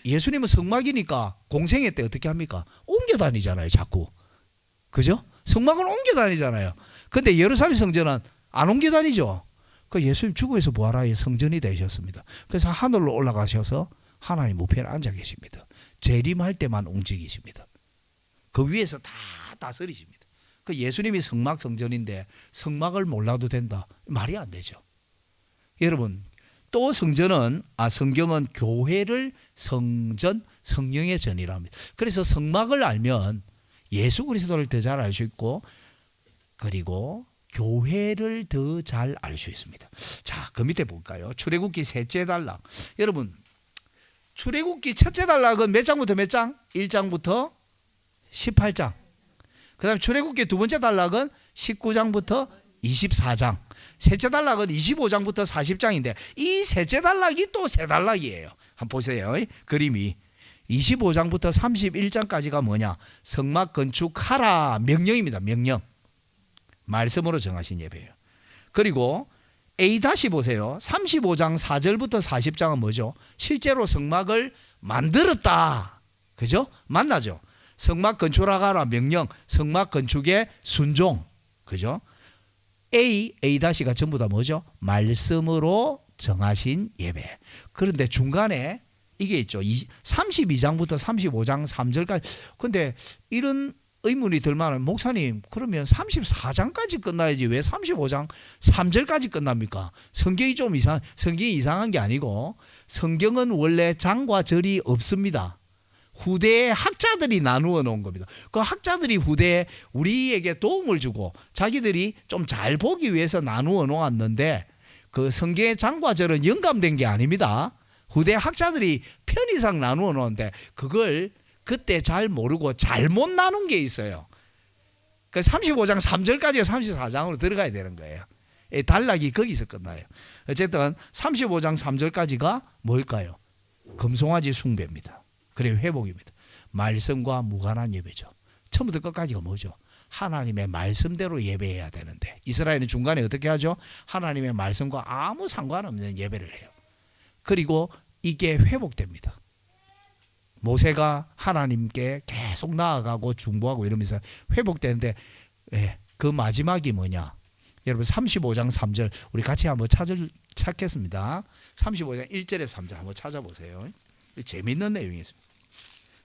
예수님은 성막이니까 공생애 때 어떻게 합니까? 옮겨 다니잖아요, 자꾸. 그죠? 성막은 옮겨 다니잖아요. 근데 예루살렘 성전은 안 옮겨 다니죠. 그 예수님 죽음에서 부활하여 성전이 되셨습니다. 그래서 하늘로 올라가셔서 하나님 우편에 앉아 계십니다. 재림할 때만 움직이십니다. 그 위에서 다 다스리십니다. 그 예수님이 성막 성전인데 성막을 몰라도 된다. 말이 안 되죠. 여러분 또 성경은 교회를 성전, 성령의 전이라 합니다. 그래서 성막을 알면 예수 그리스도를 더 잘 알 수 있고 그리고 교회를 더 잘 알 수 있습니다. 자, 그 밑에 볼까요? 출애굽기 셋째 단락. 여러분 출애굽기 첫째 단락은 몇 장부터 몇 장? 1장부터 18장. 그 다음에 출애굽기 두 번째 단락은 19장부터 24장. 셋째 단락은 25장부터 40장인데 이 셋째 단락이 또 세 단락이에요. 한번 보세요. 그림이 25장부터 31장까지가 뭐냐? 성막 건축하라 명령입니다. 명령. 말씀으로 정하신 예배예요. 그리고 A 다시 보세요. 35장 4절부터 40장은 뭐죠? 실제로 성막을 만들었다. 그죠? 만나죠. 성막 건축하라 명령, 성막 건축의 순종. 그죠? A 다시가 전부 다 뭐죠? 말씀으로 정하신 예배. 그런데 중간에 이게 있죠. 32장부터 35장 3절까지. 근데 이런 의문이 들만은 목사님 그러면 34장까지 끝나야지 왜 35장 3절까지 끝납니까? 성경이 이상한 게 아니고 성경은 원래 장과 절이 없습니다. 후대에 학자들이 나누어 놓은 겁니다. 그 학자들이 후대에 우리에게 도움을 주고 자기들이 좀 잘 보기 위해서 나누어 놓았는데 그 성경의 장과 절은 영감된 게 아닙니다. 후대 학자들이 편의상 나누어 놓은데 그걸 그때 잘 모르고 잘못 나눈 게 있어요. 그 35장 3절까지가 34장으로 들어가야 되는 거예요. 단락이 거기서 끝나요. 어쨌든 35장 3절까지가 뭘까요? 금송아지 숭배입니다. 그리고 회복입니다. 말씀과 무관한 예배죠. 처음부터 끝까지가 뭐죠? 하나님의 말씀대로 예배해야 되는데 이스라엘은 중간에 어떻게 하죠? 하나님의 말씀과 아무 상관없는 예배를 해요. 그리고 이게 회복됩니다. 모세가 하나님께 계속 나아가고 중보하고 이러면서 회복되는데 그 마지막이 뭐냐? 여러분 35장 3절 우리 같이 한번 찾겠습니다. 35장 1절에 3절 한번 찾아보세요. 재미있는 내용이 있습니다.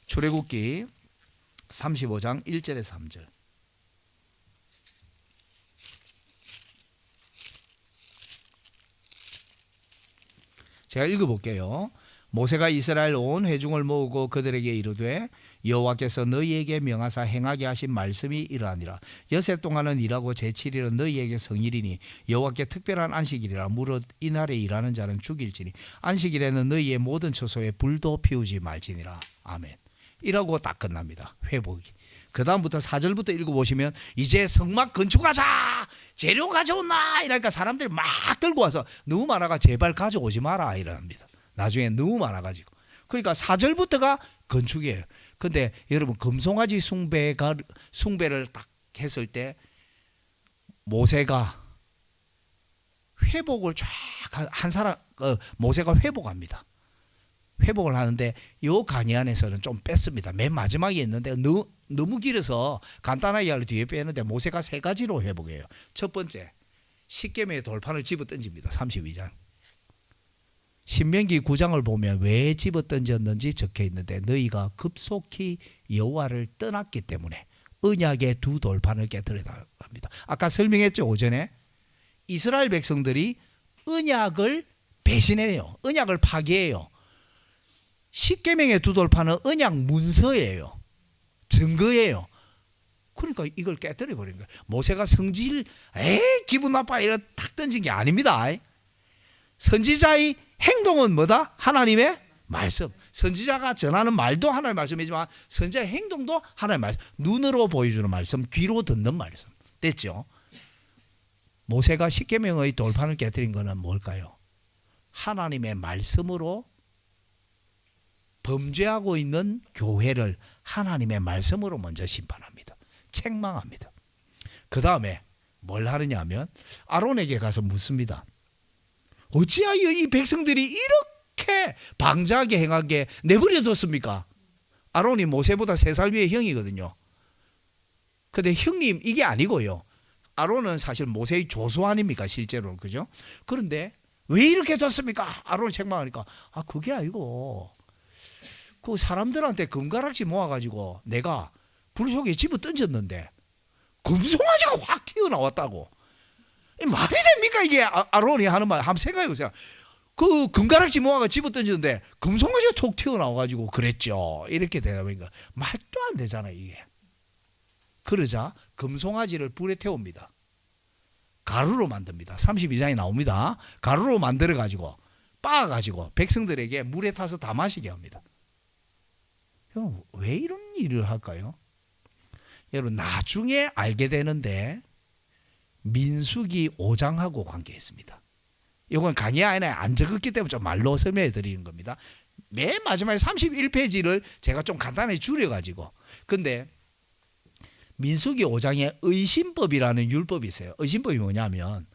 출애굽기 35장 1절에 3절. 제가 읽어볼게요. 모세가 이스라엘 온 회중을 모으고 그들에게 이르되 여호와께서 너희에게 명하사 행하게 하신 말씀이 이러하니라. 여세 동안은 일하고 제7일은 너희에게 성일이니 여호와께 특별한 안식일이라. 무릇 이날에 일하는 자는 죽일지니 안식일에는 너희의 모든 처소에 불도 피우지 말지니라. 아멘. 이라고 딱 끝납니다. 회복이. 그 다음부터 4절부터 읽어보시면 이제 성막 건축하자 재료 가져온나 이러니까 사람들이 막 들고 와서 너무 많아가 제발 가져오지 마라 이럽니다. 나중에 너무 많아가지고. 그러니까 4절부터가 건축이에요. 근데 여러분 금송아지 숭배를 딱 했을 때 모세가 회복을 쫙 한 사람 모세가 회복합니다. 회복을 하는데 요 강의 안에서는 좀 뺐습니다. 맨 마지막에 있는데 너무 길어서 간단하게 할 뒤에 빼는데 모세가 세 가지로 회복해요. 첫 번째 십계명의 돌판을 집어 던집니다. 32장. 신명기 9장을 보면 왜 집어 던졌는지 적혀 있는데 너희가 급속히 여호와를 떠났기 때문에 언약의 두 돌판을 깨뜨리다 합니다. 아까 설명했죠. 오전에 이스라엘 백성들이 언약을 배신해요. 언약을 파괴해요. 십계명의 두 돌판은 언약 문서예요. 증거예요. 그러니까 이걸 깨뜨려 버린 거예요. 모세가 성질 기분 나빠 이래 탁 던진 게 아닙니다. 선지자의 행동은 뭐다? 하나님의 말씀. 선지자가 전하는 말도 하나님의 말씀이지만 선지자의 행동도 하나님의 말씀. 눈으로 보여주는 말씀, 귀로 듣는 말씀. 됐죠? 모세가 십계명의 돌판을 깨뜨린 것은 뭘까요? 하나님의 말씀으로 범죄하고 있는 교회를 하나님의 말씀으로 먼저 심판합니다. 책망합니다. 그 다음에 뭘 하느냐 하면 아론에게 가서 묻습니다. 어찌하여 이 백성들이 이렇게 방자하게 행하게 내버려뒀습니까? 아론이 모세보다 3살 위의 형이거든요. 근데 형님 이게 아니고요. 아론은 사실 모세의 조수 아닙니까 실제로, 그죠? 그런데 왜 이렇게 뒀습니까? 아론을 책망하니까 그게 아니고 그 사람들한테 금가락지 모아가지고 내가 불 속에 집어 던졌는데 금송아지가 확 튀어나왔다고. 말이 됩니까 이게? 아론이 하는 말 한번 생각해보세요. 그 금가락지 모아가 집어 던졌는데 금송아지가 톡 튀어나와가지고 그랬죠. 이렇게 대답하니까 말도 안 되잖아요 이게. 그러자 금송아지를 불에 태웁니다. 가루로 만듭니다. 32장에 나옵니다. 가루로 만들어가지고 빻아가지고 백성들에게 물에 타서 다 마시게 합니다. 여러분 왜 이런 일을 할까요? 여러분 나중에 알게 되는데 민수기 5장하고 관계있습니다. 이건 강의 안에 안 적었기 때문에 좀 말로 설명해 드리는 겁니다. 맨 마지막에 31페이지를 제가 좀 간단히 줄여가지고. 근데 민수기 5장에 의심법이라는 율법이 있어요. 의심법이 뭐냐면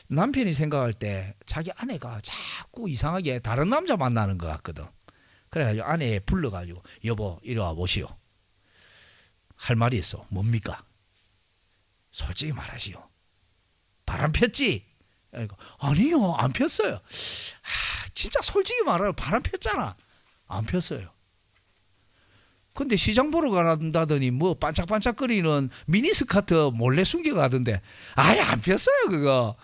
남편이 생각할 때 자기 아내가 자꾸 이상하게 다른 남자 만나는 것 같거든. 그래가지고 아내 불러가지고 여보 이리 와 보시오. 할 말이 있어. 뭡니까? 솔직히 말하시오. 바람 폈지? 아니요 안 폈어요. 진짜 솔직히 말하면 바람 폈잖아. 안 폈어요. 근데 시장 보러 간다더니 뭐 반짝반짝거리는 미니스커트 몰래 숨겨가던데 아예 안 폈어요 그거.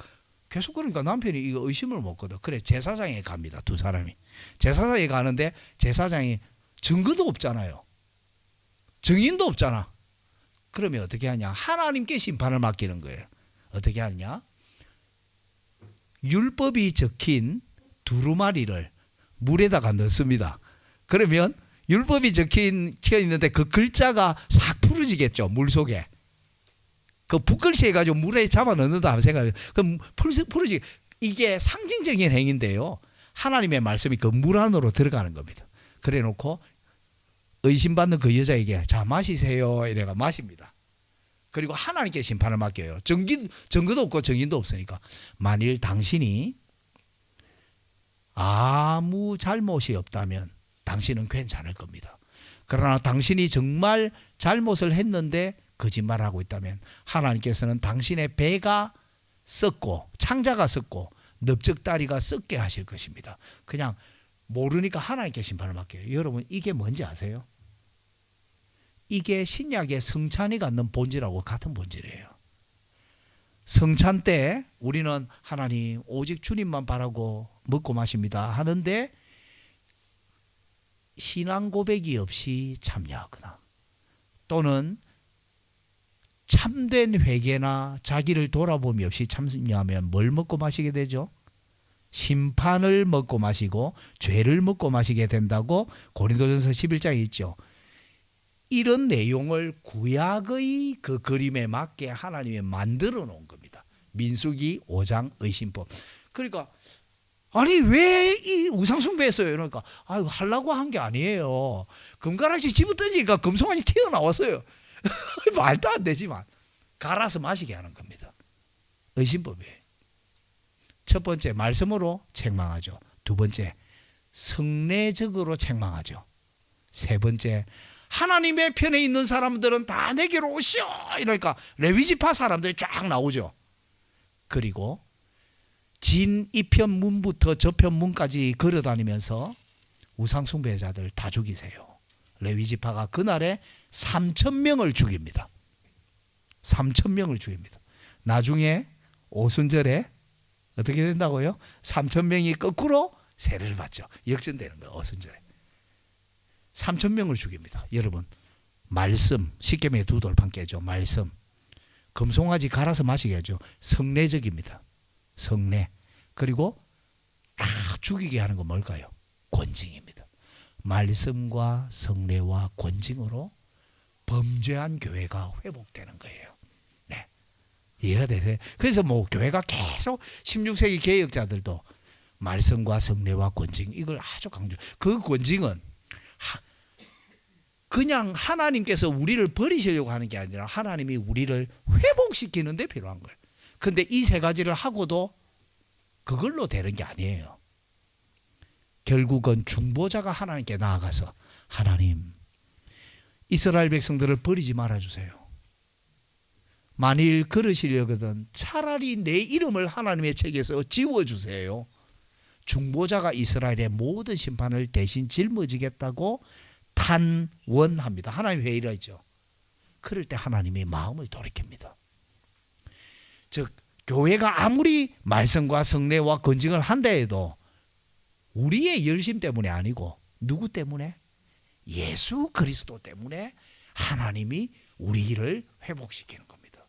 계속 그러니까 남편이 이거 의심을 먹거든. 그래 제사장에 갑니다. 두 사람이. 제사장에 가는데 제사장이 증거도 없잖아요. 증인도 없잖아. 그러면 어떻게 하냐? 하나님께 심판을 맡기는 거예요. 어떻게 하느냐? 율법이 적힌 두루마리를 물에다가 넣습니다. 그러면 율법이 적혀 있는데 그 글자가 싹 풀어지겠죠. 물속에. 그 붓글씨 해가지고 물에 잡아 넣는다 하면 생각해요. 그럼 풀어지. 이게 상징적인 행위인데요. 하나님의 말씀이 그 물 안으로 들어가는 겁니다. 그래 놓고 의심받는 그 여자에게 자 마시세요 이래가 마십니다. 그리고 하나님께 심판을 맡겨요. 증거도 없고 증인도 없으니까. 만일 당신이 아무 잘못이 없다면 당신은 괜찮을 겁니다. 그러나 당신이 정말 잘못을 했는데 거짓말하고 있다면 하나님께서는 당신의 배가 썩고 창자가 썩고 넓적다리가 썩게 하실 것입니다. 그냥 모르니까 하나님께 심판을 맡겨요. 여러분 이게 뭔지 아세요? 이게 신약의 성찬이 갖는 본질하고 같은 본질이에요. 성찬 때 우리는 하나님 오직 주님만 바라고 먹고 마십니다 하는데 신앙 고백이 없이 참여하거나 또는 참된 회개나 자기를 돌아봄이 없이 참여하면 뭘 먹고 마시게 되죠? 심판을 먹고 마시고 죄를 먹고 마시게 된다고 고린도전서 11장에 있죠. 이런 내용을 구약의 그 그림에 맞게 하나님이 만들어 놓은 겁니다. 민수기 5장 의심법. 그러니까 아니 왜 이 우상숭배했어요? 그러니까 하려고 한 게 아니에요. 금가락지 집어 던지니까 금송아지 튀어나왔어요. 말도 안 되지만 갈아서 마시게 하는 겁니다. 의심법이에요. 첫 번째 말씀으로 책망하죠. 두 번째 성례적으로 책망하죠. 세 번째 하나님의 편에 있는 사람들은 다 내게로 오시오 이러니까 레위지파 사람들이 쫙 나오죠. 그리고 진 이편 문부터 저편 문까지 걸어다니면서 우상숭배자들 다 죽이세요. 레위지파가 그날에 3,000명을 죽입니다. 3,000명을 죽입니다. 나중에 오순절에 어떻게 된다고요? 3,000명이 거꾸로 세례를 받죠. 역전되는 거예요. 오순절에 3,000명을 죽입니다. 여러분 말씀 십계명의 두 돌판 깨죠. 말씀 금송아지 갈아서 마시게 하죠. 성례적입니다. 성례. 그리고 다 죽이게 하는 건 뭘까요? 권징입니다. 말씀과 성례와 권징으로 범죄한 교회가 회복되는 거예요. 네. 이해가 되세요? 그래서 뭐 교회가 계속 16세기 개혁자들도 말씀과 성례와 권징 이걸 아주 강조. 그 권징은 그냥 하나님께서 우리를 버리시려고 하는 게 아니라 하나님이 우리를 회복시키는 데 필요한 거예요. 근데 이 세 가지를 하고도 그걸로 되는 게 아니에요. 결국은 중보자가 하나님께 나아가서 하나님, 이스라엘 백성들을 버리지 말아주세요. 만일 그러시려거든 차라리 내 이름을 하나님의 책에서 지워주세요. 중보자가 이스라엘의 모든 심판을 대신 짊어지겠다고 탄원합니다. 하나님 회의를 하죠. 그럴 때 하나님이 마음을 돌이킵니다. 즉 교회가 아무리 말씀과 성례와 건증을 한다 해도 우리의 열심 때문에 아니고 누구 때문에? 예수 그리스도 때문에 하나님이 우리를 회복시키는 겁니다.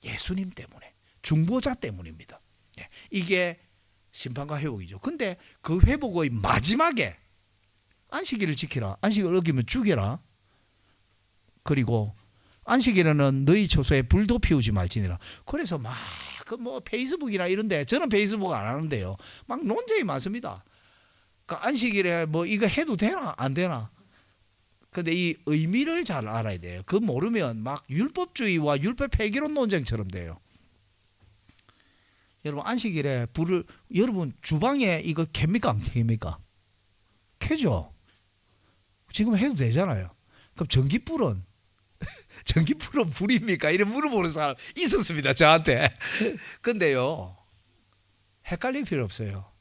예수님 때문에, 중보자 때문입니다. 이게 심판과 회복이죠. 근데 그 회복의 마지막에 안식일을 지키라, 안식일을 어기면 죽여라, 그리고 안식일에는 너희 처소에 불도 피우지 말지니라. 그래서 막 그 뭐 페이스북이나 이런데, 저는 페이스북 안 하는데요, 막 논쟁이 많습니다. 그러니까 안식일에 뭐 이거 해도 되나 안 되나. 근데 이 의미를 잘 알아야 돼요. 그거 모르면 막 율법주의와 율법 폐기론 논쟁처럼 돼요. 여러분 안식일에 불을, 여러분 주방에 이거 켭니까 안 켭니까? 켜죠. 지금 해도 되잖아요. 그럼 전기불은 전기불은 불입니까? 이런 물어보는 사람 있었습니다, 저한테. 근데요, 헷갈릴 필요 없어요.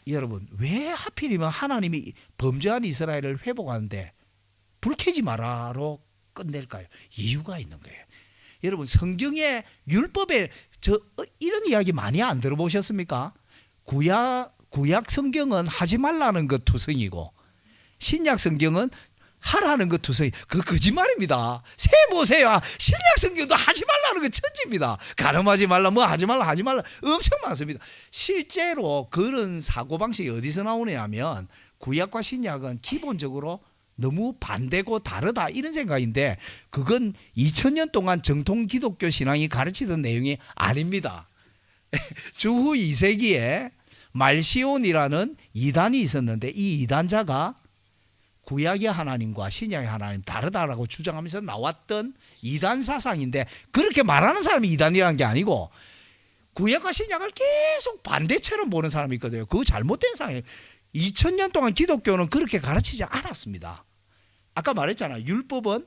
여러분 왜 하필이면 하나님이 범죄한 이스라엘을 회복하는데 불 켜지 마라로 끝낼까요? 이유가 있는 거예요. 여러분 성경의 율법에 이런 이야기 많이 안 들어보셨습니까? 구약 성경은 하지 말라는 것 투성이고 신약 성경은 하라는 것 투성이. 그 거짓말입니다. 세 보세요. 신약 성경도 하지 말라는 것 천지입니다. 가늠하지 말라, 뭐 하지 말라 엄청 많습니다. 실제로 그런 사고방식이 어디서 나오냐면 구약과 신약은 기본적으로 너무 반대고 다르다 이런 생각인데, 그건 2000년 동안 정통 기독교 신앙이 가르치던 내용이 아닙니다. 주후 2세기에 말시온이라는 이단이 있었는데 이 이단자가 구약의 하나님과 신약의 하나님 다르다라고 주장하면서 나왔던 이단 사상인데, 그렇게 말하는 사람이 이단이라는 게 아니고 구약과 신약을 계속 반대처럼 보는 사람이 있거든요. 그거 잘못된 상황이에요. 2000년 동안 기독교는 그렇게 가르치지 않았습니다. 아까 말했잖아요. 율법은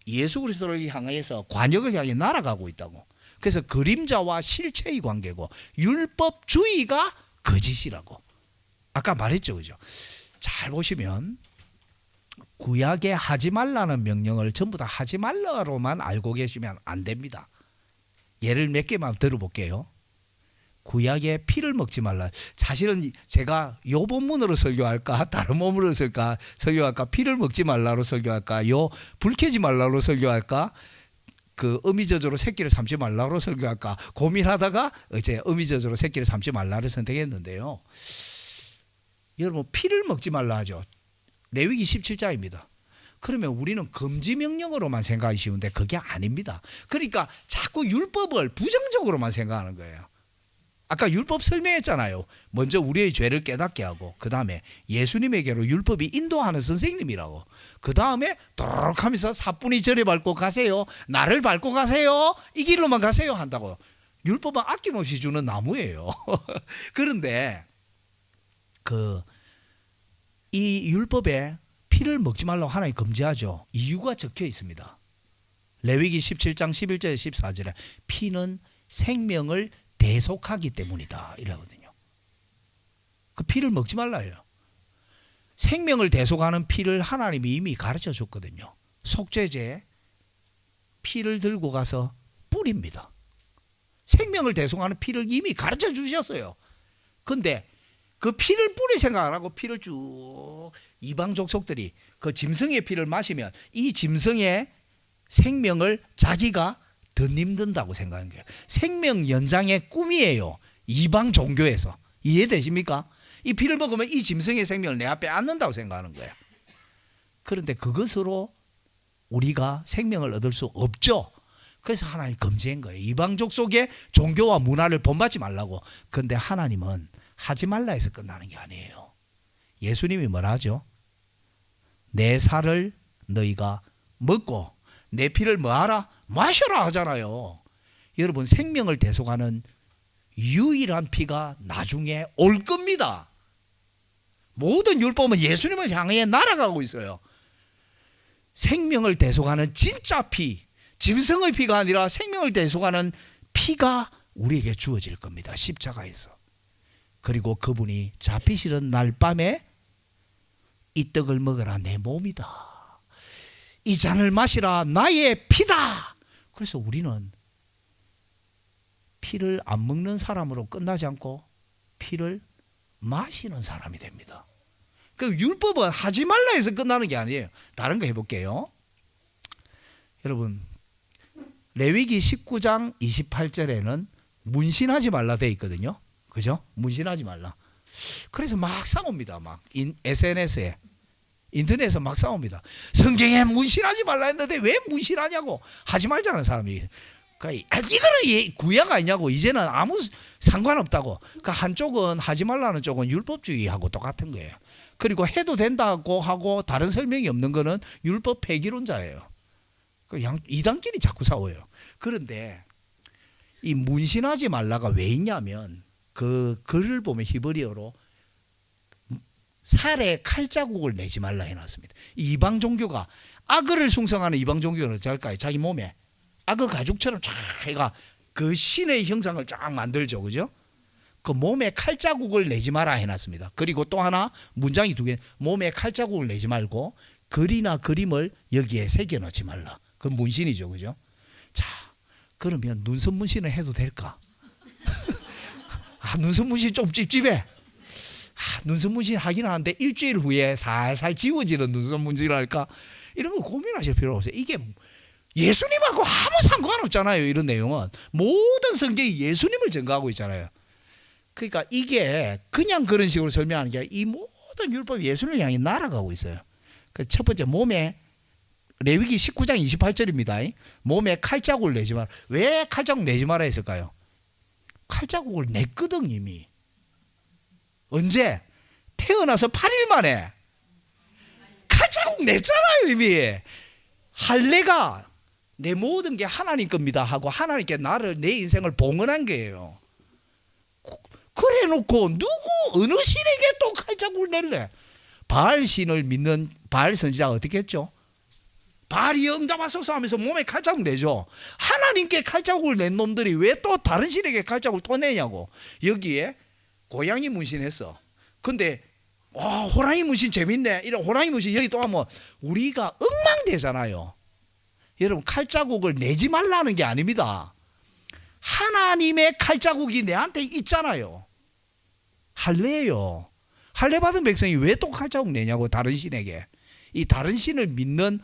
예수 그리스도를 향해서 관역을 향해 날아가고 있다고. 그래서 그림자와 실체의 관계고 율법주의가 거짓이라고 아까 말했죠, 그죠? 잘 보시면 구약에 하지 말라는 명령을 전부 다 하지 말라로만 알고 계시면 안 됩니다. 예를 몇 개만 들어볼게요. 구약에 피를 먹지 말라. 사실은 제가 요 본문으로 설교할까 다른 본문으로 설교할까, 피를 먹지 말라로 설교할까, 불 켜지 말라로 설교할까, 그 어미저조로 새끼를 삼지 말라로 설교할까 고민하다가 이제 어미저조로 새끼를 삼지 말라를 선택했는데요. 여러분 피를 먹지 말라 하죠. 레위기 17장입니다. 그러면 우리는 금지 명령으로만 생각하기 쉬운데 그게 아닙니다. 그러니까 자꾸 율법을 부정적으로만 생각하는 거예요. 아까 율법 설명했잖아요. 먼저 우리의 죄를 깨닫게 하고, 그 다음에 예수님에게로 율법이 인도하는 선생님이라고, 그 다음에 도록 하면서 사뿐히 저리 밟고 가세요, 나를 밟고 가세요, 이 길로만 가세요 한다고. 율법은 아낌없이 주는 나무예요. 그런데 이 율법에 피를 먹지 말라고 하나님이 금지하죠. 이유가 적혀 있습니다. 레위기 17장 11절 14절에 피는 생명을 대속하기 때문이다 이러거든요. 그 피를 먹지 말라요. 생명을 대속하는 피를 하나님이 이미 가르쳐 줬거든요. 속죄제 피를 들고 가서 뿌립니다. 생명을 대속하는 피를 이미 가르쳐 주셨어요. 근데 그 피를 뿌릴 생각 안 하고 피를 쭉 이방 족속들이 그 짐승의 피를 마시면 이 짐승의 생명을 자기가 덧입는다고 생각하는 거예요. 생명 연장의 꿈이에요. 이방 종교에서. 이해되십니까? 이 피를 먹으면 이 짐승의 생명을 내 앞에 안는다고 생각하는 거예요. 그런데 그것으로 우리가 생명을 얻을 수 없죠. 그래서 하나님이 금지한 거예요. 이방 족속의 종교와 문화를 본받지 말라고. 그런데 하나님은 하지 말라 해서 끝나는 게 아니에요. 예수님이 뭐라 하죠? 내 살을 너희가 먹고 내 피를 뭐하라? 마셔라 하잖아요. 여러분, 생명을 대속하는 유일한 피가 나중에 올 겁니다. 모든 율법은 예수님을 향해 날아가고 있어요. 생명을 대속하는 진짜 피, 짐승의 피가 아니라 생명을 대속하는 피가 우리에게 주어질 겁니다. 십자가에서. 그리고 그분이 잡히시는 날 밤에 이 떡을 먹으라 내 몸이다, 이 잔을 마시라 나의 피다. 그래서 우리는 피를 안 먹는 사람으로 끝나지 않고 피를 마시는 사람이 됩니다. 그 율법은 하지 말라 해서 끝나는 게 아니에요. 다른 거 해볼게요. 여러분, 레위기 19장 28절에는 문신하지 말라 돼 있거든요. 그죠? 문신하지 말라. 그래서 막 싸웁니다. 막 SNS에, 인터넷에서 막 싸웁니다. 성경에 문신하지 말라 했는데 왜 문신하냐고. 하지 말자는 사람이. 그러니까 이거는 구약 아니냐고. 이제는 아무 상관없다고. 그러니까 한쪽은 하지 말라는 쪽은 율법주의하고 똑같은 거예요. 그리고 해도 된다고 하고 다른 설명이 없는 거는 율법 폐기론자예요. 이단끼리 자꾸 싸워요. 그런데 이 문신하지 말라가 왜 있냐면 그 글을 보면 히브리어로 살에 칼자국을 내지 말라 해놨습니다. 이방 종교가, 악어를 숭상하는 이방 종교는 어찌 할까요? 자기 몸에 악어 가죽처럼 쫙 해가 그 신의 형상을 쫙 만들죠. 그죠? 그 몸에 칼자국을 내지 마라 해놨습니다. 그리고 또 하나 문장이 두 개, 몸에 칼자국을 내지 말고 글이나 그림을 여기에 새겨넣지 말라. 그건 문신이죠. 그죠? 자, 그러면 눈썹 문신을 해도 될까? 눈썹 문신 좀 찝찝해. 눈썹 문신 하긴 하는데 일주일 후에 살살 지워지는 눈썹 문신을 할까? 이런 거 고민하실 필요 없어요. 이게 예수님하고 아무 상관없잖아요. 이런 내용은 모든 성경이 예수님을 증거하고 있잖아요. 그러니까 이게 그냥 그런 식으로 설명하는 게 아니라 이 모든 율법이 예수님을 향해 날아가고 있어요. 그 첫 번째, 몸에, 레위기 19장 28절입니다. 몸에 칼자국을 내지 마라. 왜 칼자국 내지 마라 했을까요? 칼자국을 냈거든 이미. 언제? 태어나서 8일 만에 칼자국 냈잖아요 이미. 할례가 내 모든 게 하나님 겁니다 하고 하나님께 나를, 내 인생을 봉헌한 거예요. 그래 놓고 누구 어느 신에게 또 칼자국을 낼래? 바알 신을 믿는 바알 선지자가 어떻게 했죠? 바알이 응답하소서 하면서 몸에 칼자국 내죠. 하나님께 칼자국을 낸 놈들이 왜 또 다른 신에게 칼자국을 또 내냐고. 여기에 고양이 문신했어. 근데 호랑이 문신 재밌네. 이런 호랑이 문신 여기 또 하면 우리가 엉망되잖아요. 여러분, 칼자국을 내지 말라는 게 아닙니다. 하나님의 칼자국이 내한테 있잖아요. 할례예요. 할례 받은 백성이 왜 또 칼자국 내냐고, 다른 신에게. 이 다른 신을 믿는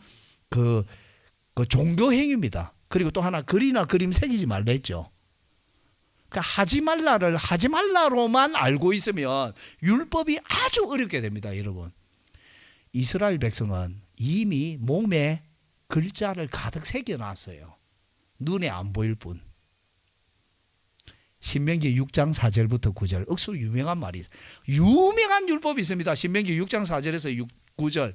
그 종교 행위입니다. 그리고 또 하나, 글이나 그림 새기지 말라 했죠. 그러니까 하지 말라를 하지 말라로만 알고 있으면 율법이 아주 어렵게 됩니다. 여러분, 이스라엘 백성은 이미 몸에 글자를 가득 새겨놨어요. 눈에 안 보일 뿐. 신명기 6장 4절부터 9절, 억수 유명한 말이 있어요. 유명한 율법이 있습니다. 신명기 6장 4절에서 9절.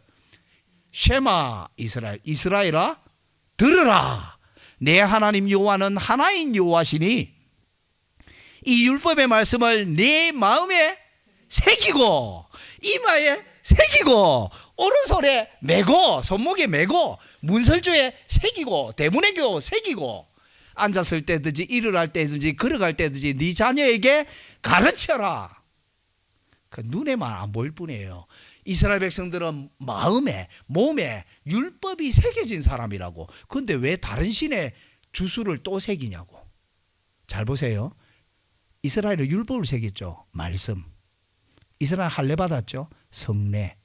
쉐마 이스라엘, 이스라엘아 들으라, 내 하나님 여호와는 하나인 여호와시니 이 율법의 말씀을 내 마음에 새기고 이마에 새기고 오른손에 메고 손목에 메고 문설주에 새기고 대문에도 새기고 앉았을 때든지 일어날 때든지 걸어갈 때든지 네 자녀에게 가르쳐라. 그 눈에만 안 보일 뿐이에요. 이스라엘 백성들은 마음에 몸에 율법이 새겨진 사람이라고. 그런데 왜 다른 신의 주수를 또 새기냐고. 잘 보세요. 이스라엘은 율법을 새겼죠. 말씀. 이스라엘 할례 받았죠. 성례.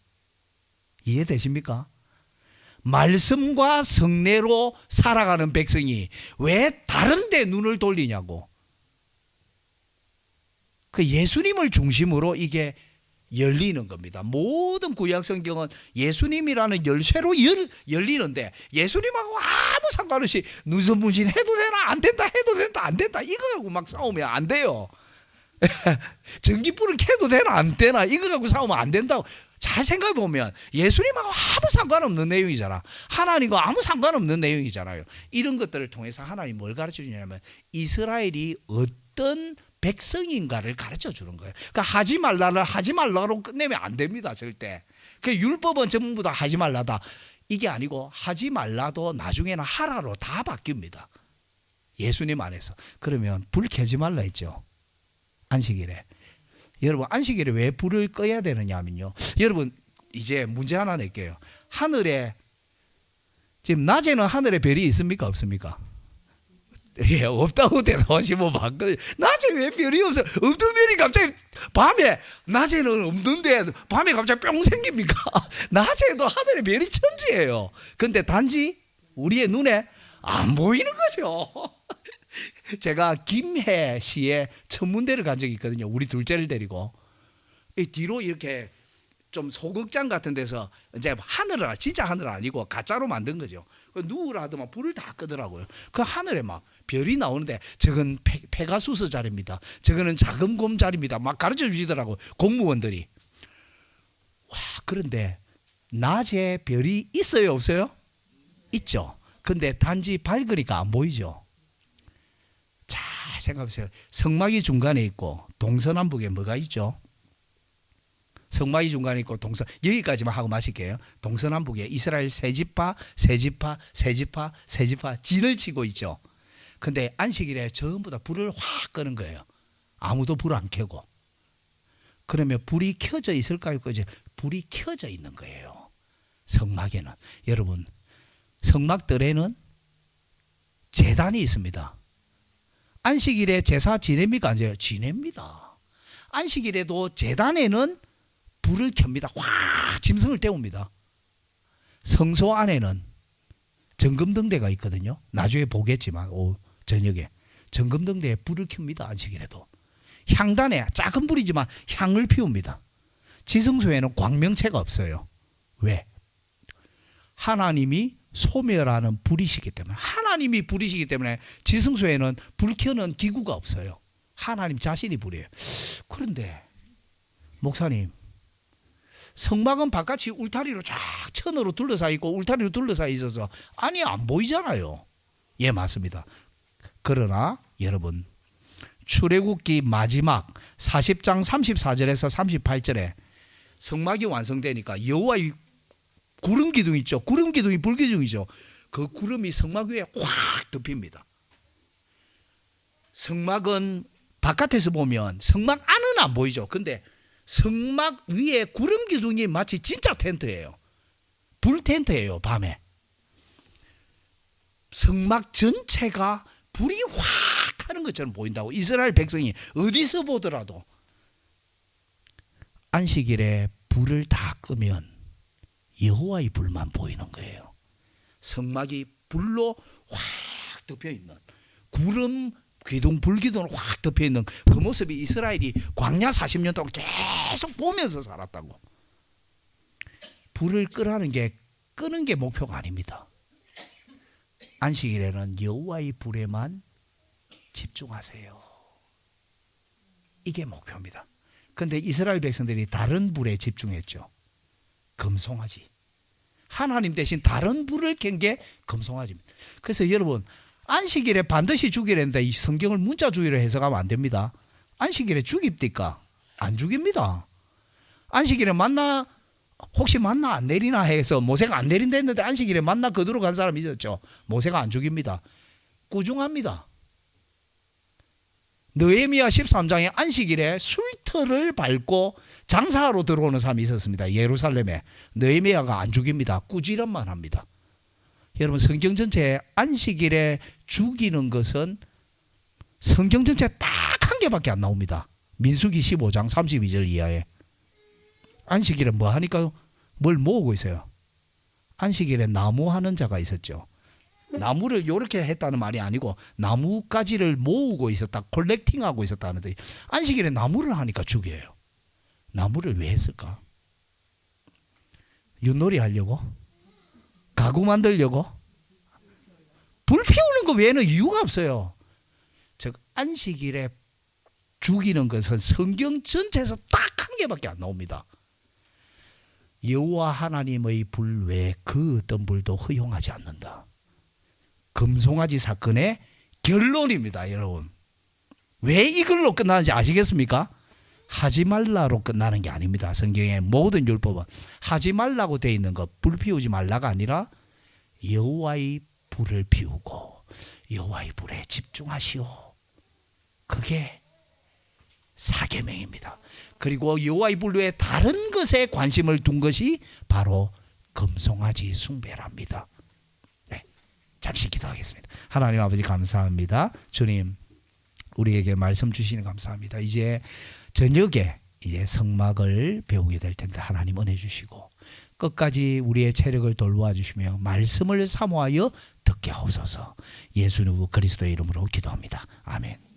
이해되십니까? 말씀과 성례로 살아가는 백성이 왜 다른 데 눈을 돌리냐고. 그 예수님을 중심으로 이게 열리는 겁니다. 모든 구약 성경은 예수님이라는 열쇠로 열리는데 예수님하고 아무 상관없이 눈썹 문신 해도 되나 안 된다 해도 된다 안 된다 이거 갖고 막 싸우면 안 돼요. 전기불은 켜도 되나 안 되나 이거 갖고 싸우면 안 된다고. 잘 생각해 보면 예수님하고 아무 상관없는 내용이잖아. 하나님과 아무 상관없는 내용이잖아요. 이런 것들을 통해서 하나님이 뭘 가르쳐 주냐면 이스라엘이 어떤 백성인가를 가르쳐 주는 거예요. 그러니까 하지 말라를 하지 말라로 끝내면 안 됩니다. 절대. 그 율법은 전부 다 하지 말라다. 이게 아니고 하지 말라도 나중에는 하라로 다 바뀝니다. 예수님 안에서. 그러면 불 켜지 말라 했죠. 안식일에. 여러분 안식일에 왜 불을 꺼야 되느냐 하면요. 여러분 이제 문제 하나 낼게요. 하늘에 지금 낮에는 하늘에 별이 있습니까 없습니까? 예, 없다고 대답하시면 맞거든요. 낮에 왜 별이 없어? 없던 별이 갑자기 밤에 낮에는 없는데 밤에 갑자기 뿅 생깁니까? 낮에도 하늘에 별이 천지예요. 근데 단지 우리의 눈에 안 보이는 거죠. 제가 김해시에 천문대를 간 적이 있거든요. 우리 둘째를 데리고 이 뒤로 이렇게 좀 소극장 같은 데서 이제 하늘을 진짜 하늘 아니고 가짜로 만든 거죠. 누우라 하더만 불을 다 끄더라고요. 그 하늘에 막 별이 나오는데 저건 페가수스 자리입니다. 저거는 작은 곰 자리입니다. 막 가르쳐 주시더라고요. 공무원들이. 와, 그런데 낮에 별이 있어요 없어요? 있죠. 근데 단지 밝으니까 안 보이죠. 잘 생각해보세요. 성막이 중간에 있고 동서남북에 뭐가 있죠? 성막이 중간에 있고 동서 여기까지만 하고 마실게요. 동서남북에 이스라엘 세 지파 진을 치고 있죠. 근데 안식일에 전부 다 불을 확 끄는 거예요. 아무도 불 안 켜고. 그러면 불이 켜져 있을까요? 불이 켜져 있는 거예요. 성막에는. 여러분 성막들에는 제단이 있습니다. 안식일에 제사 지냅니까? 안 지내요? 지냅니다. 안식일에도 제단에는 불을 켭니다. 확 짐승을 태웁니다. 성소 안에는 정금등대가 있거든요. 나중에 보겠지만 저녁에 정금등대에 불을 켭니다. 안식일에도. 향단에 작은 불이지만 향을 피웁니다. 지성소에는 광명체가 없어요. 왜? 하나님이 소멸하는 불이시기 때문에. 하나님이 불이시기 때문에 지성소에는 불 켜는 기구가 없어요. 하나님 자신이 불이에요. 그런데 목사님 성막은 바깥이 울타리로 쫙 천으로 둘러싸여 있고 울타리로 둘러싸여 있어서 아니 안 보이잖아요. 예, 맞습니다. 그러나 여러분 출애굽기 마지막 40장 34절에서 38절에 성막이 완성되니까 여호와의 구름 기둥 있죠. 구름 기둥이 불 기둥이죠. 그 구름이 성막 위에 확 덮입니다. 성막은 바깥에서 보면 성막 안은 안 보이죠. 근데 성막 위에 구름 기둥이 마치 진짜 텐트예요. 불 텐트예요. 밤에 성막 전체가 불이 확 하는 것처럼 보인다고. 이스라엘 백성이 어디서 보더라도 안식일에 불을 다 끄면 여호와의 불만 보이는 거예요. 성막이 불로 확 덮여있는 구름 기둥 불기둥으로 확 덮여있는 그 모습이 이스라엘이 광야 40년 동안 계속 보면서 살았다고. 불을 끄라는 게 끄는 게 목표가 아닙니다. 안식일에는 여호와의 불에만 집중하세요. 이게 목표입니다. 그런데 이스라엘 백성들이 다른 불에 집중했죠. 금송아지. 하나님 대신 다른 불을 켠 게 금송아지입니다. 그래서 여러분 안식일에 반드시 죽이려 했는데 이 성경을 문자주의로 해석하면 안 됩니다. 안식일에 죽입니까? 안 죽입니다. 안식일에 만나 혹시 만나 안 내리나 해서 모세가 안 내린다 했는데 안식일에 만나 거두러 간 사람이 있었죠. 모세가 안 죽입니다. 꾸중합니다. 느헤미야 13장에 안식일에 술터를 밟고 장사하러 들어오는 사람이 있었습니다. 예루살렘에. 느헤미야가 안 죽입니다. 꾸지람만 합니다. 여러분 성경 전체에 안식일에 죽이는 것은 성경 전체에 딱 한 개밖에 안 나옵니다. 민수기 15장 32절 이하에. 안식일에 뭐 하니까 뭘 모으고 있어요. 안식일에 나무하는 자가 있었죠. 나무를 이렇게 했다는 말이 아니고 나무가지를 모으고 있었다. 콜렉팅하고 있었다는데 안식일에 나무를 하니까 죽여요. 나무를 왜 했을까? 윷놀이 하려고? 가구 만들려고? 불 피우는 거 외에는 이유가 없어요. 즉 안식일에 죽이는 것은 성경 전체에서 딱 한 개밖에 안 나옵니다. 여호와 하나님의 불 외에 그 어떤 불도 허용하지 않는다. 금송아지 사건의 결론입니다, 여러분. 왜 이걸로 끝나는지 아시겠습니까? 하지 말라로 끝나는 게 아닙니다. 성경의 모든 율법은 하지 말라고 되어 있는 것, 불 피우지 말라가 아니라 여호와의 불을 피우고 여호와의 불에 집중하시오. 그게 사계명입니다. 그리고 여호와의 불 외에 다른 것에 관심을 둔 것이 바로 금송아지 숭배랍니다. 네, 잠시 기도하겠습니다. 하나님 아버지 감사합니다. 주님, 우리에게 말씀 주시니 감사합니다. 이제 저녁에 이제 성막을 배우게 될 텐데 하나님 은혜 주시고 끝까지 우리의 체력을 돌보아 주시며 말씀을 사모하여 듣게 하옵소서. 예수 그리스도의 이름으로 기도합니다. 아멘.